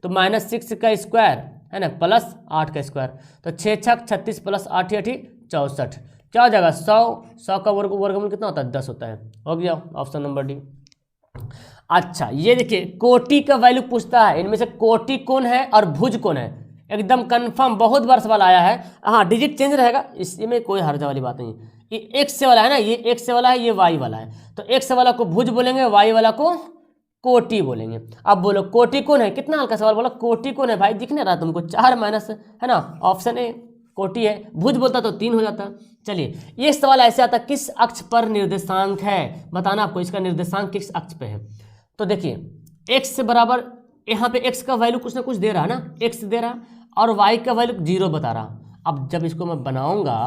तो -6 का स्क्वायर है ना प्लस 8 का स्क्वायर, तो 6 6 36 प्लस 8 8 64, क्या हो जाएगा 100 का वर्गमूल कितना होता है 10 होता है। हो गया ऑप्शन नंबर डी। अच्छा ये देखिए कोटि का वैल्यू पूछता है, इनमें से कोटि कौन है और भुज कौन है, एकदम कंफर्म बहुत बार सवाल आया है। हाँ डिजिट चेंज रहेगा, इसमें कोई हर्ज वाली बात नहीं। ये x से वाला है ना, ये x से वाला है, ये y वाला है, तो x वाला को भुज बोलेंगे, y वाला को कोटि बोलेंगे। अब बोलो कोटि कौन है, कितना हल्का सवाल बोला, कोटि कौन है भाई, दिखने रहा तुमको 4 माइनस है ना, ऑप्शन ए कोटि है। भुज बोलता तो 3 हो जाता। चलिए ये सवाल ऐसे आता किस अक्ष पर निर्देशांक है, बताना आपको इसका निर्देशांक किस अक्ष पे है। तो देखिए x बराबर यहाँ पे x का वैल्यू कुछ ना कुछ दे रहा है ना, x दे रहा और y का वैल्यू 0 बता रहा। अब जब इसको मैं बनाऊंगा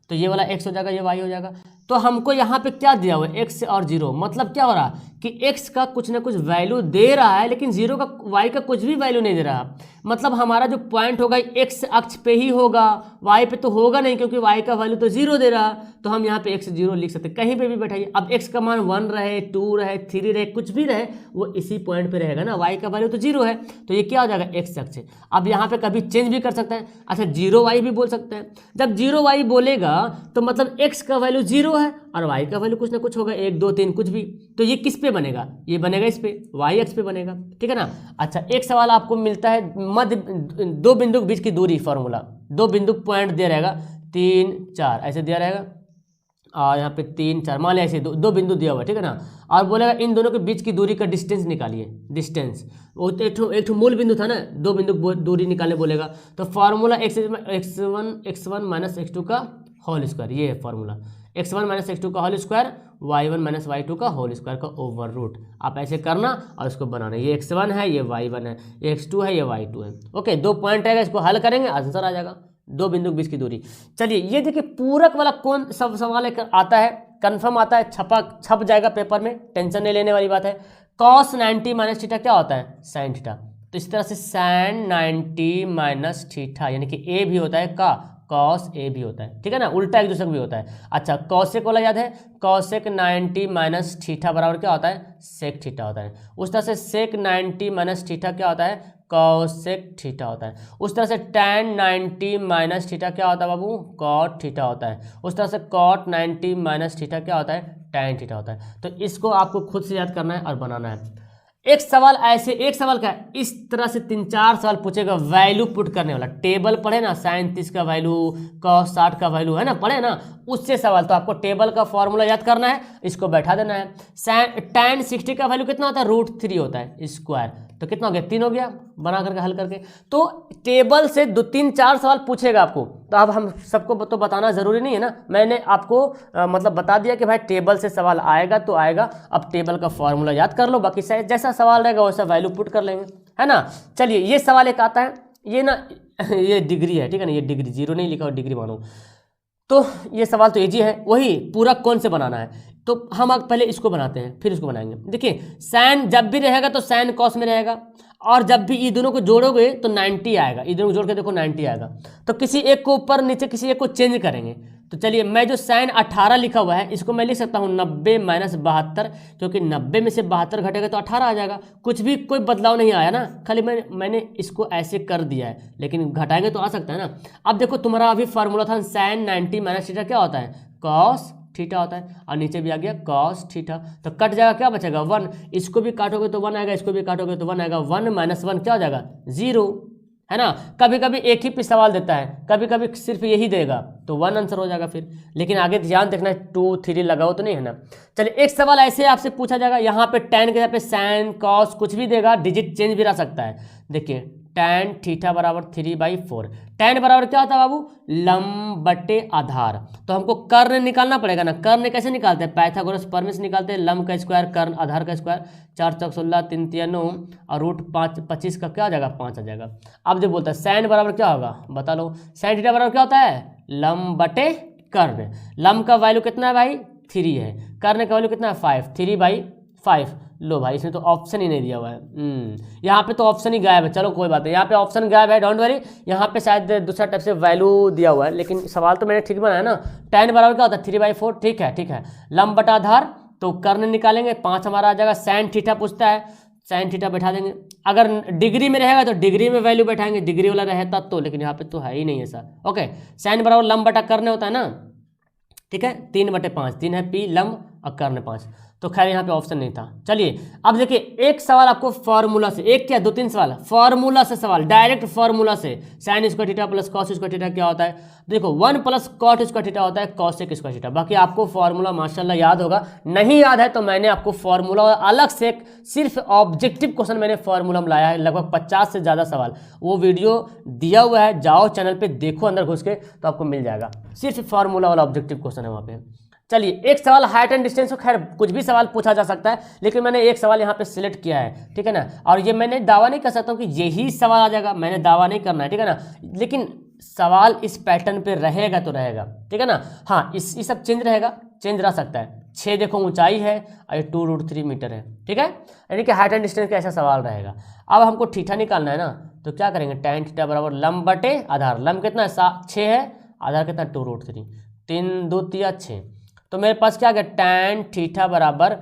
तो ये वाला x हो जाएगा, ये y हो जाएगा। तो हमको यहाँ पे क्या दिया हुआ है x और 0, मतलब क्या हो रहा कि x का कुछ ना कुछ वैल्यू दे रहा है लेकिन 0 का y का कुछ भी वैल्यू नहीं दे रहा। मतलब हमारा जो पॉइंट होगा x अक्ष पे ही होगा, y पे तो होगा नहीं क्योंकि y का वैल्यू तो 0 दे रहा। तो हम यहाँ पे x 0 लिख सकते, कहीं पे भी बैठाइए। अब x का मान 1 रहे, 2 रहे, 3 रहे, कुछ भी रहे वो इसी पॉइंट पे रहेगा ना, y का वैल्यू तो 0 है, तो ये क्या हो जाएगा x अक्ष। अब यहाँ पे कभी चेंज भी कर सकते हैं, अच्छा 0y भी बोल सकते हैं। जब 0y बोलेगा तो मतलब x का वैल्यू 0 है और y का वैल्यू कुछ ना कुछ होगा, 1 2 3 कुछ भी। तो ये किस पे बनेगा, ये बनेगा इस पे, y अक्ष पे बनेगा, ठीक है ना। अच्छा एक सवाल आपको मिलता है मध्य 2 बिंदु के बीच की दूरी, फॉर्मूला 2 बिंदु पॉइंट दिया रहेगा 3 4 ऐसे दिया रहेगा, और यहाँ पे 3 4 मान लिया ऐसे दो बिंदु दिया हुआ, ठीक है ना। और बोलेगा इन दोनों के बीच की दूरी का डिस्टेंस निकालिए, डिस्टेंस वो एक मूल बिंदु था ना, 2 बिंदु दूरी निकालने बोलेगा। तो फार्मूला x1 - x2 का होल स्क्वायर, ये है फार्मूला x1 माइनस x2 का whole square, y1 minus y2 का होल स्क्वायर का ओवर रूट। आप ऐसे करना और इसको बनाना। ये x1 है, ये y1 है, ये x2 है, ये y2 है। ओके, 2 पॉइंट रहेगा, इसको हल करेंगे आंसर आ जाएगा। 2 बिंदु के बीच की दूरी। चलिए ये देखिए पूरक वाला कौन सब सवाल आता है, कंफर्म आता है, छप जाएगा पेपर में, टेंशन नहीं लेने वाली बात है। cos 90 माइनस थीटा क्या होता है, साइन थीटा। तो इस तरह से sin 90 माइनस थीटा यानी कि a भी होता है का cos a भी होता है, ठीक है ना, उल्टा एक दूसरे को भी होता है। अच्छा cosec वाला याद है, cosec 90 माइनस थीटा बराबर क्या होता है, sec थीटा होता है। उस तरह से sec 90 माइनस थीटा क्या होता है, cosec थीटा होता है। उस तरह से tan 90 माइनस थीटा क्या होता है बाबू, cot थीटा होता है। उस तरह से cot 90 माइनस थीटा क्या होता है, tan थीटा होता है। तो इसको आपको खुद से याद करना है और बनाना है। एक सवाल ऐसे, एक सवाल का इस तरह से 3-4 सवाल पूछेगा, वैल्यू पुट करने वाला। टेबल पढ़े ना, sin 30 का वैल्यू, cos 60 का वैल्यू है ना, पढ़े ना, उससे सवाल। तो आपको टेबल का फॉर्मूला याद करना है, इसको बैठा देना है। tan 60 का वैल्यू कितना होता है, √3 होता है स्क्वायर। तो कितना हो गया, 3 हो गया, बना करके हल करके। तो टेबल से 2-3-4 सवाल पूछेगा आपको। तो अब हम सबको तो बताना जरूरी नहीं है ना, मैंने आपको मतलब बता दिया कि भाई टेबल से सवाल आएगा तो आएगा। अब टेबल का फॉर्मूला याद कर लो, बाकी जैसा सवाल रहेगा वैसा वैल्यू पुट कर लेंगे, है ना। चलिए ये सवाल एक आता है, ये ना ये डिग्री है, ठीक है ना, ये डिग्री, 0 नहीं लिखा और डिग्री मानो। तो ये सवाल तो इजी है, वही पूरक कौन से बनाना है। तो हम अब पहले इसको बनाते हैं फिर इसको बनाएंगे। देखिए साइन जब भी रहेगा तो साइन कॉस में रहेगा, और जब भी ये दोनों को जोड़ोगे तो 90 आएगा। ये दोनों को जोड़ के देखो 90 आएगा। तो किसी एक को ऊपर नीचे किसी एक को चेंज करेंगे। तो चलिए मैं जो साइन 18 लिखा हुआ है इसको मैं लिख सकता हूँ 90 माइनस 72, क्योंकि 90 में से 72 घटेगा तो 18 आ जाएगा। कुछ भी कोई बदलाव नहीं आया ना, खाली मैंने इसको ऐसे कर दिया है, लेकिन घटाएंगे तो आ सकता है ना। अब देखो तुम्हारा अभी फार्मूला था साइन 90 माइनस थीटा क्या होता है, कॉस थीटा होता है, और नीचे भी आ गया कॉस थीटा। तो कट जाएगा, क्या बचेगा 1। इसको भी काटोगे तो 1 आएगा, इसको भी काटोगे तो 1 आएगा। 1 माइनस 1 क्या हो जाएगा, 0, है ना। कभी कभी एक ही पे सवाल देता है, कभी कभी सिर्फ यही देगा, तो 1 आंसर हो जाएगा फिर। लेकिन आगे ध्यान देखना है 2, 3 लगाओ तो नहीं, है ना। चलिए एक सवाल ऐसे आपसे पूछा जाएगा, यहाँ पे tan के जगह पे साइन कॉस कुछ भी देगा, डिजिट चेंज भी रह सकता है। देखिए tan थीटा बराबर 3/4। tan बराबर क्या होता है बाबू, लंब बटे आधार। तो हमको कर्ण निकालना पड़ेगा ना। कर्ण कैसे निकालते हैं, पाइथागोरस प्रमेय से निकालते हैं। लंब का स्क्वायर कर्ण आधार का स्क्वायर, 4 चौक 16, 3 तिया 9 और √5 25 का क्या आ जाएगा, 5 आ जाएगा। अब जो बोलता है साइन बराबर क्या होगा, बता लो। साइन थीटा बराबर क्या होता है, लंब बटे कर्ण। लंब का वैल्यू कितना है भाई, 3 है। कर्ण का वैल्यू कितना है, 5, 3/5। लो भाई इसमें तो ऑप्शन ही नहीं दिया हुआ है, यहाँ पे तो ऑप्शन ही गायब है। चलो कोई बात नहीं, यहाँ पे ऑप्शन गायब है, डोंट वरी। यहाँ पे शायद दूसरा टाइप से वैल्यू दिया हुआ है, लेकिन सवाल तो मैंने ठीक बनाया ना। tan बराबर क्या होता है, 3/4, ठीक है ठीक है। लंब बटा आधार, तो कर्ण निकालेंगे, 5 हमारा आ जाएगा। साइन थीटा पूछता है, साइन थीटा बैठा देंगे। अगर डिग्री में रहेगा तो डिग्री में वैल्यू बैठाएंगे, डिग्री वाला रहता तो, लेकिन यहाँ पे तो है ही नहीं ऐसा। ओके, साइन बराबर लंब बटा कर्ण होता है ना, ठीक है। 3/5, 3 है पी लंब और कर्ण 5। तो खैर यहाँ पे ऑप्शन नहीं था। चलिए अब देखिए एक सवाल आपको फॉर्मूला से, एक क्या 2-3 सवाल फॉर्मूला से, सवाल डायरेक्ट फॉर्मूला से। Sine square theta plus cos square theta क्या होता है, देखो 1 प्लस कॉट स्क्वायर थीटा होता है कॉसेक स्क्वायर थीटा। बाकी आपको फॉर्मूला माशाल्लाह याद होगा, नहीं याद है तो मैंने आपको फॉर्मूला अलग से एक सिर्फ ऑब्जेक्टिव क्वेश्चन मैंने फॉर्मूला में लाया है, लगभग 50 से ज़्यादा सवाल। वो वीडियो दिया हुआ है, जाओ चैनल पर देखो अंदर घुस के तो आपको मिल जाएगा। सिर्फ फॉर्मूला वाला ऑब्जेक्टिव क्वेश्चन है वहाँ पे। चलिए एक सवाल हाइट एंड डिस्टेंस को, खैर कुछ भी सवाल पूछा जा सकता है, लेकिन मैंने एक सवाल यहाँ पे सिलेक्ट किया है, ठीक है ना। और ये मैंने दावा नहीं कर सकता हूँ कि यही सवाल आ जाएगा, मैंने दावा नहीं करना है, ठीक है ना। लेकिन सवाल इस पैटर्न पे रहेगा तो रहेगा, ठीक है ना। हाँ ये सब चेंज रहेगा, चेंज रह सकता है। 6 देखो ऊंचाई है और 2√3 मीटर है, ठीक है, यानी कि हाइट एंड डिस्टेंस का ऐसा सवाल रहेगा। अब हमको थीटा निकालना है ना, तो क्या करेंगे, tan थीटा बराबर लंब बटे आधार। लंब कितना है, 6 है, आधार कितना 2√3, 3 2 3 6। तो मेरे पास क्या आ गया, tan थीटा बराबर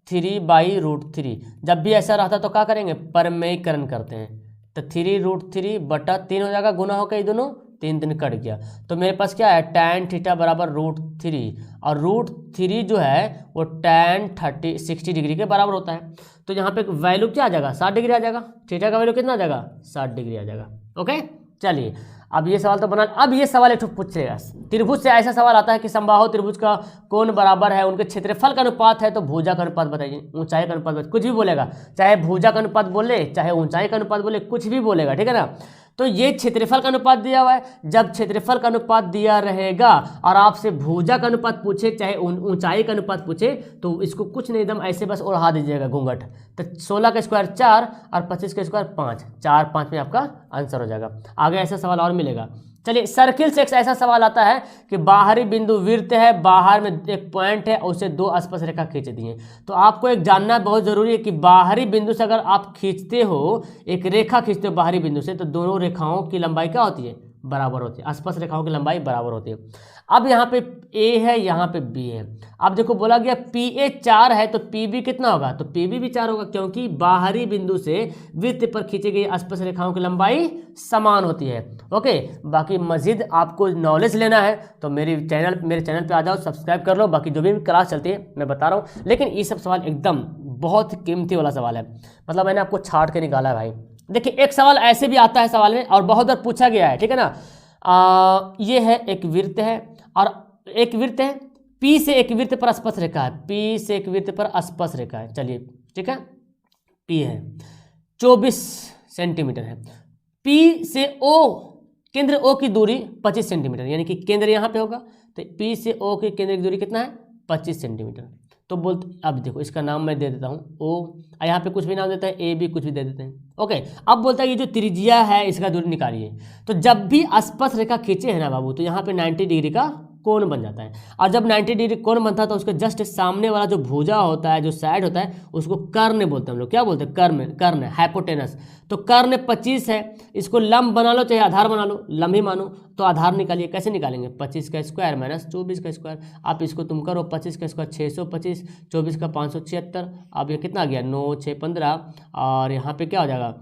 3/√3। जब भी ऐसा रहता तो क्या करेंगे, परमेयीकरण करते हैं, तो 3√3 बटा 3 हो जाएगा, गुना हो गई दोनों, 3 दिन कट गया। तो मेरे पास क्या है, tan थीटा बराबर √3, और √3 जो है वो tan 60 डिग्री के बराबर होता है। तो यहाँ पे वैल्यू क्या आ जाएगा, 60 डिग्री आ जाएगा। थीटा का वैल्यू कितना आ जाएगा, 60 डिग्री आ जाएगा। ओके चलिए अब ये सवाल तो बना। अब ये सवाल एक तो पूछेगा, त्रिभुज से ऐसा सवाल आता है कि समबाहु त्रिभुज का कोण बराबर है, उनके क्षेत्रफल का अनुपात है, तो भुजा का अनुपात बताइए, ऊंचाई का अनुपात बताइए। कुछ भी बोलेगा, चाहे भुजा का अनुपात बोले, चाहे ऊंचाई का अनुपात बोले, कुछ भी बोलेगा, ठीक है ना। तो ये क्षेत्रफल का अनुपात दिया हुआ है। जब क्षेत्रफल का अनुपात दिया रहेगा और आपसे भुजा का अनुपात पूछे, चाहे ऊंचाई का अनुपात पूछे, तो इसको कुछ नहीं, एकदम ऐसे बस उड़ा दीजिएगा घूंघट। तो 16 का स्क्वायर 4 और 25 का स्क्वायर 5, 4 5 में आपका आंसर हो जाएगा। आगे ऐसा सवाल और मिलेगा। चलिए, सर्किल से एक ऐसा सवाल आता है कि बाहरी बिंदु वृत्त है, बाहर में एक पॉइंट है और उसे 2 स्पर्श रेखा खींच दी है। तो आपको एक जानना बहुत जरूरी है कि बाहरी बिंदु से अगर आप खींचते हो, एक रेखा खींचते हो बाहरी बिंदु से, तो दोनों रेखाओं की लंबाई क्या होती है? बराबर होती है। स्पर्श रेखाओं की लंबाई बराबर होती है। अब यहाँ पे ए है, यहाँ पे बी है। अब देखो बोला गया PA 4 है तो PB कितना होगा? तो PB भी 4 होगा, क्योंकि बाहरी बिंदु से वृत्त पर खींची गई स्पर्श रेखाओं की लंबाई समान होती है। ओके, बाकी मजीद आपको नॉलेज लेना है तो मेरे चैनल पे आ जाओ, सब्सक्राइब कर लो। बाकी जो भी क्लास चलती है मैं बता रहा हूँ, लेकिन ये सब सवाल एकदम बहुत कीमती वाला सवाल है, मतलब मैंने आपको छाट के निकाला है भाई। देखिए, एक सवाल ऐसे भी आता है सवाल में और बहुत बार पूछा गया है, ठीक है ना। ये है एक वृत्त है और एक वृत्त है, P से एक वृत्त पर स्पर्श रेखा है, P से एक वृत्त पर स्पर्श रेखा है। चलिए, ठीक है, P है 24 सेंटीमीटर है। P से O, केंद्र O की दूरी 25 सेंटीमीटर, यानी कि केंद्र यहाँ पे होगा, तो P से O के केंद्र की दूरी कितना है? 25 सेंटीमीटर। तो बोलते, अब देखो इसका नाम मैं दे देता हूँ O, यहाँ पे कुछ भी नाम देता है, A B कुछ भी दे देते हैं। ओके, अब बोलता है ये जो त्रिज्या है इसका दूरी निकालिए। तो जब भी स्पर्श रेखा खींचे है ना बाबू, तो यहाँ पे 90 डिग्री का कोण बन जाता है। और जब 90 डिग्री कोण बनता है तो उसके जस्ट सामने वाला जो भुजा होता है, जो साइड होता है, उसको कर्ण बोलते हैं हम लोग। क्या बोलते हैं? कर्ण, हाइपोटेनस। तो कर्ण 25 है, इसको लंब बना लो चाहे आधार बना लो, लंब ही मानो। तो आधार निकालिए, कैसे निकालेंगे? 25 का स्क्वायर माइनस 24 का स्क्वायर। आप इसको तुम करो, 25 का स्क्वायर 625, 24 का 576। अब ये कितना आ गया? 9 6 15, और यहाँ पे क्या हो जाएगा?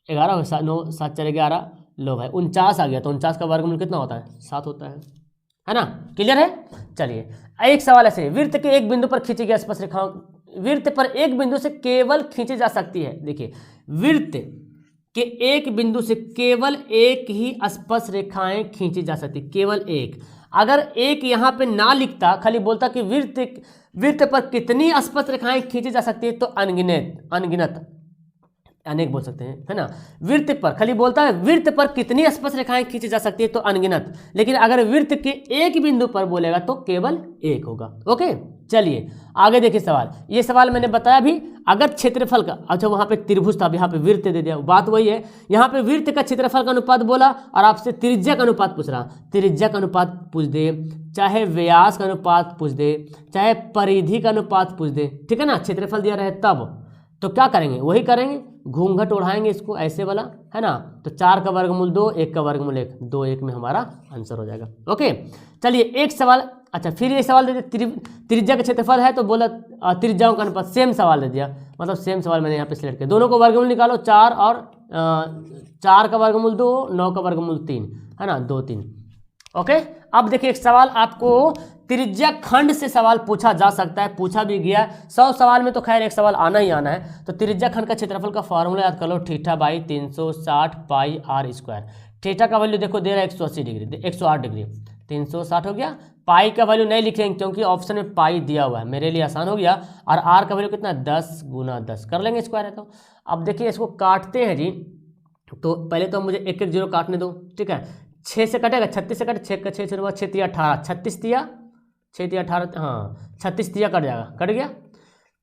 11 9 7 4 11, लो भाई 49 आ गया। तो 49 का वर्गमूल कितना होता है? 7 होता है ना? क्लियर है? चलिए, एक सवाल ऐसे, वृत्त के एक बिंदु पर खींची गई स्पर्श रेखाओं, वृत्त पर एक बिंदु से केवल खींची जा सकती है। देखिए, वृत्त के एक बिंदु से केवल एक ही स्पर्श रेखाएं खींची जा सकती, केवल एक। अगर एक यहाँ पे ना लिखता, खाली बोलता कि वृत्त पर कितनी स्पर्श रेखाएं खींची जा सकती है, तो अनगिनत अनेक बोल सकते हैं, है ना। वृत्त पर खाली बोलता है वृत्त पर कितनी स्पर्श रेखाएं खींची जा सकती है, तो अनगिनत। लेकिन अगर वृत्त के एक बिंदु पर बोलेगा तो केवल एक होगा। ओके, चलिए आगे देखिए सवाल। ये सवाल मैंने बताया भी, अगर क्षेत्रफल का, अच्छा वहां पे त्रिभुज था, अब यहाँ पे वृत्त दे दिया, बात वही है। यहाँ पे वृत्त का क्षेत्रफल का अनुपात बोला और आपसे त्रिज्या का अनुपात पूछ रहा, त्रिज्या का अनुपात पूछ दे, चाहे व्यास का अनुपात पूछ दे, चाहे परिधि का अनुपात पूछ दे, ठीक है ना। क्षेत्रफल दिया रहे तब तो क्या करेंगे? वही करेंगे, घूंघट उड़ाएंगे इसको ऐसे वाला, है ना। तो 4 का वर्गमूल 2, 1 का वर्गमूल 1, 2 1 में हमारा आंसर हो जाएगा। ओके, चलिए एक सवाल, अच्छा फिर ये सवाल दे दिया, त्रिज्या का क्षेत्रफल है तो बोला त्रिज्याओं का अनुपात, सेम सवाल दे दिया, मतलब सेम सवाल मैंने यहाँ पे सिलेक्ट किया। दोनों को वर्गमूल निकालो, 4 और 4 का वर्गमूल 2, 9 का वर्गमूल 3, है ना, 2 3। ओके, अब देखिए एक सवाल आपको त्रिज्या खंड से सवाल पूछा जा सकता है, पूछा भी गया 100 सवाल में, तो खैर एक सवाल आना ही आना है। तो त्रिज्या खंड का क्षेत्रफल का फॉर्मूला याद कर लो, theta by 360 pi r square. Theta का वैल्यू देखो दे रहा है 180 डिग्री, 108 डिग्री, 360 हो गया। पाई का वैल्यू नहीं लिखेंगे क्योंकि ऑप्शन में पाई दिया हुआ है, मेरे लिए आसान हो गया। और आर का वैल्यू कितना? 10 गुना 10 कर लेंगे स्क्वायर है तो। अब देखिए इसको काटते हैं जी, तो पहले तो मुझे एक एक जीरो काटने दो, ठीक है। 6 से कटेगा, 36 से कटे, 6 का 6 6 6 3 18, 36 दिया 6 दिया 18, हाँ 36 दिया कट जाएगा, कट गया।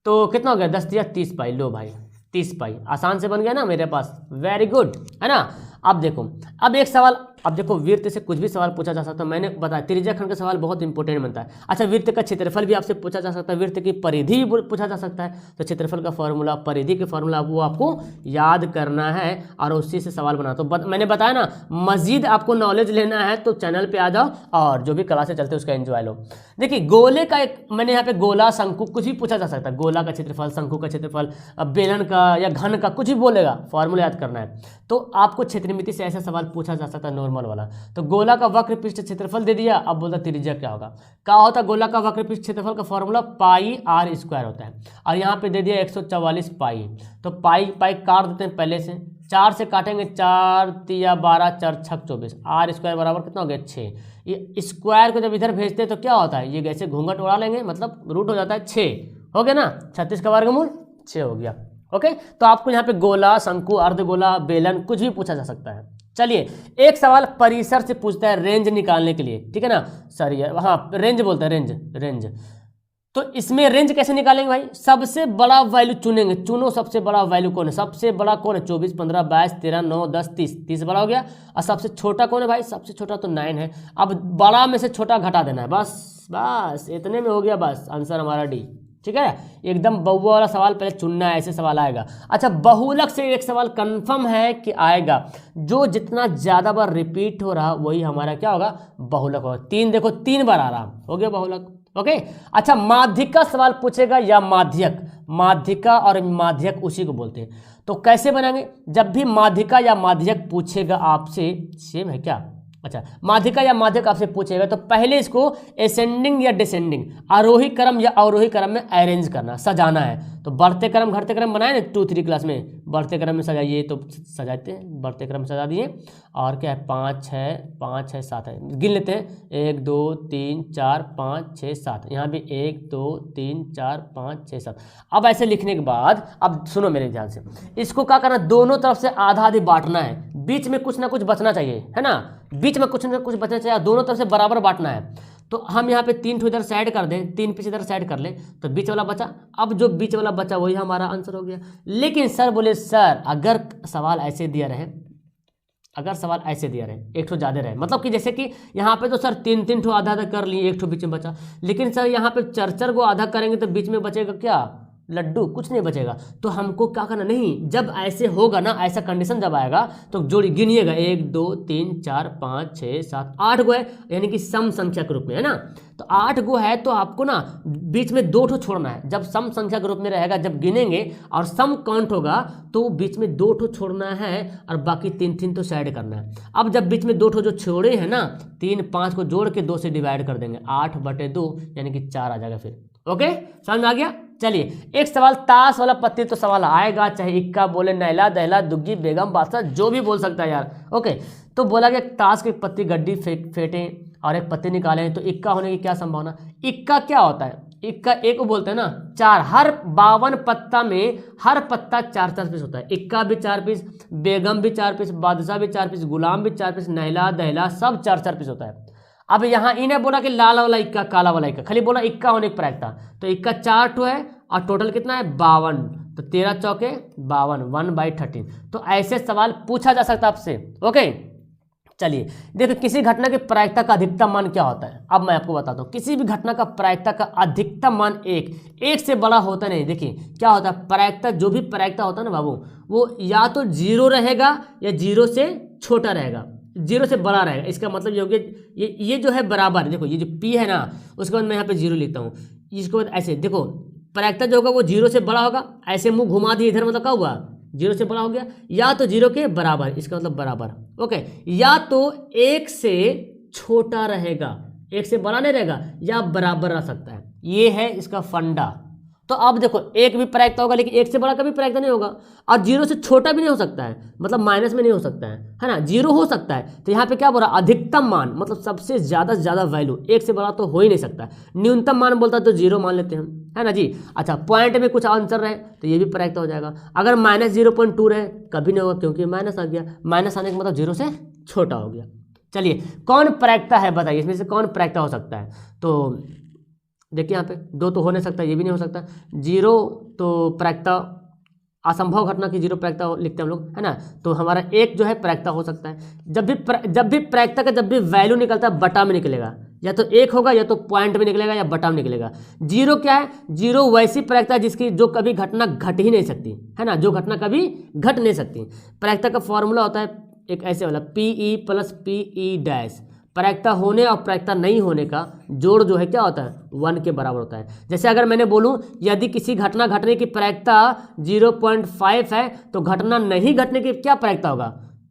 तो कितना हो गया? 10 दिया 30 पाई, लो भाई 30 पाई, आसान से बन गया ना मेरे पास, वेरी गुड, है ना। अब देखो, अब एक सवाल, अब देखो वृत्त से कुछ भी सवाल पूछा जा सकता है, मैंने बताया त्रिज्या खंड का सवाल बहुत इंपॉर्टेंट बनता है। अच्छा, वृत्त का क्षेत्रफल भी आपसे पूछा जा सकता है, वृत्त की परिधि भी पूछा जा सकता है। तो क्षेत्रफल का फॉर्मूला, परिधि के फॉर्मूला वो आपको याद करना है और उसी से सवाल बना। तो मैंने बताया ना, मजीद आपको नॉलेज लेना है तो चैनल पे आ जाओ और जो भी क्लासेस चलते हैं उसका एंजॉय लो। देखिए गोले का एक, मैंने यहाँ पे गोला, शंकु कुछ भी पूछा जा सकता है, गोला का क्षेत्रफल, शंकु का क्षेत्रफल, बेलन का या घन का, कुछ भी बोलेगा, फॉर्मूला याद करना है। तो आपको क्षेत्रमिति से ऐसा सवाल पूछा जा सकता है नॉर्मल वाला। तो गोला का वक्र पृष्ठ क्षेत्रफल दे दिया, अब बोलता त्रिज्या क्या होगा, क्या होता है गोला का वक्र पृष्ठ क्षेत्रफल का फॉर्मूला पाई आर स्क्वायर होता है। और यहाँ पे दे दिया 144 पाई, तो पाई पाई काट देते हैं पहले से, 4 से काटेंगे, 4 तिया 12, 4 छक 24, आर स्क्वायर बराबर कितना हो गया 6। ये स्क्वायर को जब इधर भेजते हैं तो क्या होता है, ये ऐसे घूंघट उड़ा लेंगे, मतलब रूट हो जाता है 6, हो गया ना। 36 का वर्गमूल 6 हो गया। ओके, तो आपको यहाँ पे गोला, शंकु, अर्धगोला, बेलन कुछ भी पूछा जा सकता है। चलिए एक सवाल परिसर से पूछता है रेंज निकालने के लिए, ठीक है ना, सॉरी हाँ रेंज बोलते हैं, रेंज। तो इसमें रेंज कैसे निकालेंगे भाई, सबसे बड़ा वैल्यू चुनेंगे, चुनो सबसे बड़ा वैल्यू कौन है, सबसे बड़ा कौन है 24, 15, 22, 13, 9, 10, 30 बड़ा हो गया। और सबसे छोटा कौन है भाई, सबसे छोटा तो 9 है। अब बड़ा में से छोटा घटा देना है, बस इतने में हो गया, बस आंसर हमारा डी। ठीक है, एकदम बहुआ वाला सवाल पहले चुनना है, ऐसे सवाल आएगा। अच्छा बहुलक से एक सवाल कंफर्म है कि आएगा, जो जितना ज्यादा बार रिपीट हो रहा वही हमारा क्या होगा, बहुलक होगा। 3 देखो 3 बार आ रहा, हो गया बहुलक। ओके अच्छा माध्यिका सवाल पूछेगा या माध्यक, माध्यिका और माध्यक उसी को बोलते हैं। तो कैसे बनाएंगे, जब भी माध्यिका या माध्यक पूछेगा आपसे, सेम है क्या, अच्छा माध्यिका या माध्यक आपसे पूछेगा तो पहले इसको असेंडिंग या डिसेंडिंग, आरोही क्रम या अवरोही क्रम में अरेंज करना, सजाना है। तो बढ़ते क्रम घटते क्रम बनाए ना 2, 3 क्लास में, बढ़ते क्रम में सजाइए, तो सजाते हैं, बढ़ते क्रम सजा दिए। और क्या है 5, 6, 7 है, गिन लेते हैं 1, 2, 3, 4, 5, 6, 7, यहाँ भी 1, 2, 3, 4, 5, 6, 7। अब ऐसे लिखने के बाद अब सुनो मेरे ध्यान से, इसको क्या करना, दोनों तरफ से आधा आधी बांटना है, बीच में कुछ ना कुछ बचना चाहिए, है ना, बीच में कुछ ना कुछ बचना चाहिए, दोनों तरफ से बराबर बांटना है। तो हम यहाँ पे 3 इधर साइड कर दें, 3 पीछे इधर साइड कर ले, तो बीच वाला बचा। अब जो बीच वाला बचा वही हमारा आंसर हो गया। लेकिन सर बोले सर अगर सवाल ऐसे दिया रहे, अगर सवाल ऐसे दिया रहे, एक ठो ज़्यादा रहे, मतलब कि जैसे कि यहाँ पे तो सर 3 ठो आधा आधा कर लिए, एक ठो बीच में बचा, लेकिन सर यहाँ पे 4 को आधा करेंगे तो बीच में बचेगा क्या, लड्डू, कुछ नहीं बचेगा। तो हमको क्या करना, नहीं जब ऐसे होगा ना, ऐसा कंडीशन जब आएगा तो जोड़ी गिनिएगा 1, 2, 3, 4, 5, 6, 7, 8 गो है, यानी कि सम संख्या के रूप में, है ना। तो 8 गो है तो आपको ना बीच में 2 ठो छोड़ना है, जब सम संख्या के रूप में रहेगा, जब गिनेंगे और सम काउंट होगा तो बीच में 2 ठो छोड़ना है और बाकी 3 तो साइड करना है। अब जब बीच में 2 ठो जो छोड़े हैं ना, 3, 5 को जोड़ के 2 से डिवाइड कर देंगे, 8/2 यानी कि 4 आ जाएगा फिर। ओके समझ में आ गया। चलिए एक सवाल ताश वाला पत्ती तो सवाल आएगा, चाहे इक्का बोले, नैला दहला दुग्गी बेगम बादशाह जो भी बोल सकता है यार। ओके तो बोला गया ताश की पत्ती गड्डी फेंटें और एक पत्ती निकालें, तो इक्का होने की क्या संभावना। इक्का क्या होता है, इक्का एक को बोलते हैं ना 4, हर 52 पत्ता में हर पत्ता 4 पीस होता है। इक्का भी 4 पीस, बेगम भी 4 पीस, बादशाह भी 4 पीस, गुलाम भी 4 पीस, नैला दहला सब 4 पीस होता है। अब यहाँ इन्हें बोला कि लाल वाला इक्का काला वाला इक्का, खाली बोला इक्का होने की प्रायिकता, तो इक्का 4 ठो है और टोटल कितना है 52, तो 13 चौके 52, 1/13। तो ऐसे सवाल पूछा जा सकता है आपसे। ओके चलिए देखो किसी घटना की प्रायिकता का अधिकतम मान क्या होता है, अब मैं आपको बताता हूँ। किसी भी घटना का प्रायिकता का अधिकतम मान 1 से बड़ा होता नहीं। देखिए क्या होता है, प्रायिकता जो भी प्रायिकता होता है ना बाबू, वो या तो 0 रहेगा या 0 से छोटा रहेगा, 0 से बड़ा रहेगा। इसका मतलब ये हो गया ये जो है बराबर, देखो ये जो P है ना, उसके बाद मैं यहाँ पे 0 लिखता हूँ, इसके बाद ऐसे देखो प्रायिकता जो होगा वो 0 से बड़ा होगा, ऐसे मुंह घुमा दिए इधर, मतलब क्या हुआ 0 से बड़ा हो गया, या तो 0 के बराबर, इसका मतलब बराबर। ओके या तो 1 से छोटा रहेगा, 1 से बड़ा नहीं रहेगा, या बराबर रह सकता है, ये है इसका फंडा। तो अब देखो 1 भी प्रायिकता होगा लेकिन 1 से बड़ा कभी प्रायिकता नहीं होगा, और 0 से छोटा भी नहीं हो सकता है, मतलब माइनस में नहीं हो सकता है ना, 0 हो सकता है। तो यहाँ पे क्या बोल रहा, अधिकतम मान मतलब सबसे ज्यादा से ज्यादा वैल्यू, 1 से बड़ा तो हो ही नहीं सकता। न्यूनतम मान बोलता तो 0 मान लेते हैं हम, है ना जी। अच्छा पॉइंट में कुछ आंसर रहे तो ये भी प्रायिकता हो जाएगा। अगर -0.2 रहे कभी नहीं होगा क्योंकि माइनस आ गया, माइनस आने का मतलब 0 से छोटा हो गया। चलिए कौन प्रायिकता है बताइए, इसमें से कौन प्रायिकता हो सकता है। तो देखिए यहाँ पे 2 तो हो नहीं सकता, ये भी नहीं हो सकता। 0 तो प्रायिकता असंभव घटना की 0 प्रायिकता लिखते हैं हम लोग, है ना। तो हमारा 1 जो है प्रायिकता हो सकता है। जब भी प्रायिकता का जब भी वैल्यू निकलता है बटा में निकलेगा, या तो 1 होगा या तो पॉइंट में निकलेगा या बटा में निकलेगा। 0 क्या है, 0 वैसी प्रायिकता है जिसकी जो कभी घटना घट ही नहीं सकती, है ना, जो घटना कभी घट नहीं सकती। प्रायिकता का फॉर्मूला होता है एक ऐसे वाला PE + PE'। प्रायिकता होने और प्रायिकता नहीं होने का जोड़ जो है क्या होता है 1 के बराबर होता है। जैसे अगर मैंने बोलूं यदि किसी घटना घटने की प्रायिकता 0.5 है तो घटना नहीं घटने की क्या प्रायिकता होगा,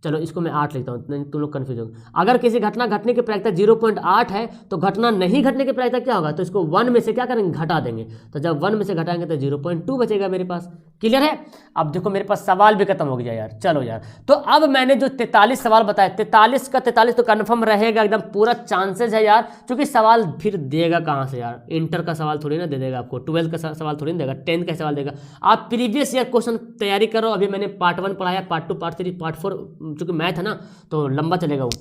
चलो इसको मैं 8 लिखता हूँ, नहीं तुम लोग कन्फ्यूज हो। अगर किसी घटना घटने की प्रायिकता 0.8 है तो घटना नहीं घटने की प्रायिकता क्या होगा, तो इसको 1 में से क्या करेंगे, घटा देंगे। तो जब 1 में से घटाएंगे तो 0.2 बचेगा मेरे पास। क्लियर है? अब देखो मेरे पास सवाल भी खत्म हो गया यार। चलो यार, तो अब मैंने जो 43 सवाल बताया, 43 का 43 तो कन्फर्म रहेगा एकदम, पूरा चांसेस है यार, क्योंकि सवाल फिर देगा कहाँ से यार, इंटर का सवाल थोड़ी ना दे देगा आपको, 12th का सवाल थोड़ी ना देगा, 10th का सवाल देगा। आप प्रीवियस ईयर क्वेश्चन तैयारी करो। अभी मैंने पार्ट 1 पढ़ाया, पार्ट 2, पार्ट 3, पार्ट 4, चूंकि मैथ है ना तो लंबा चलेगा वो,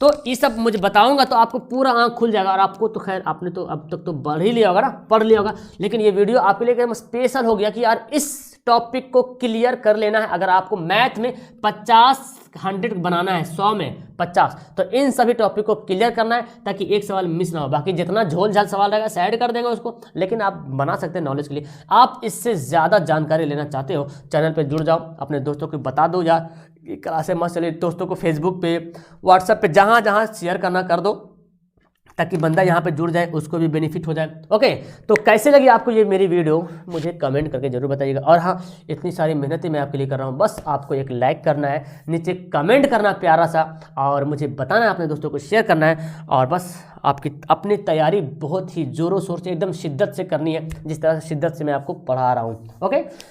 तो ये सब मुझे बताऊंगा तो आपको पूरा आंख खुल जाएगा। और आपको तो खैर आपने तो अब तक तो पढ़ ही लिया होगा ना, पढ़ लिया होगा, लेकिन ये वीडियो आपके लिए एकदम स्पेशल हो गया कि यार इस टॉपिक को क्लियर कर लेना है। अगर आपको मैथ में 100 बनाना है, 100 में 50, तो इन सभी टॉपिक को क्लियर करना है ताकि एक सवाल मिस ना हो। बाकी जितना झोल झाल सवाल रहेगा साइड कर देंगे उसको, लेकिन आप बना सकते हैं नॉलेज के लिए। आप इससे ज़्यादा जानकारी लेना चाहते हो, चैनल पे जुड़ जाओ, अपने दोस्तों को बता दो यार ये क्लासें मस्त चलिए, दोस्तों को फेसबुक पे, व्हाट्सएप पे, जहाँ जहाँ शेयर करना कर दो ताकि बंदा यहाँ पे जुड़ जाए, उसको भी बेनिफिट हो जाए। ओके, तो कैसे लगी आपको ये मेरी वीडियो, मुझे कमेंट करके जरूर बताइएगा। और हाँ, इतनी सारी मेहनतें मैं आपके लिए कर रहा हूँ, बस आपको एक लाइक करना है, नीचे कमेंट करना प्यारा सा, और मुझे बताना है, अपने दोस्तों को शेयर करना है, और बस आपकी अपनी तैयारी बहुत ही ज़ोरों शोर से एकदम शिद्दत से करनी है, जिस तरह से शिद्दत से मैं आपको पढ़ा रहा हूँ। ओके।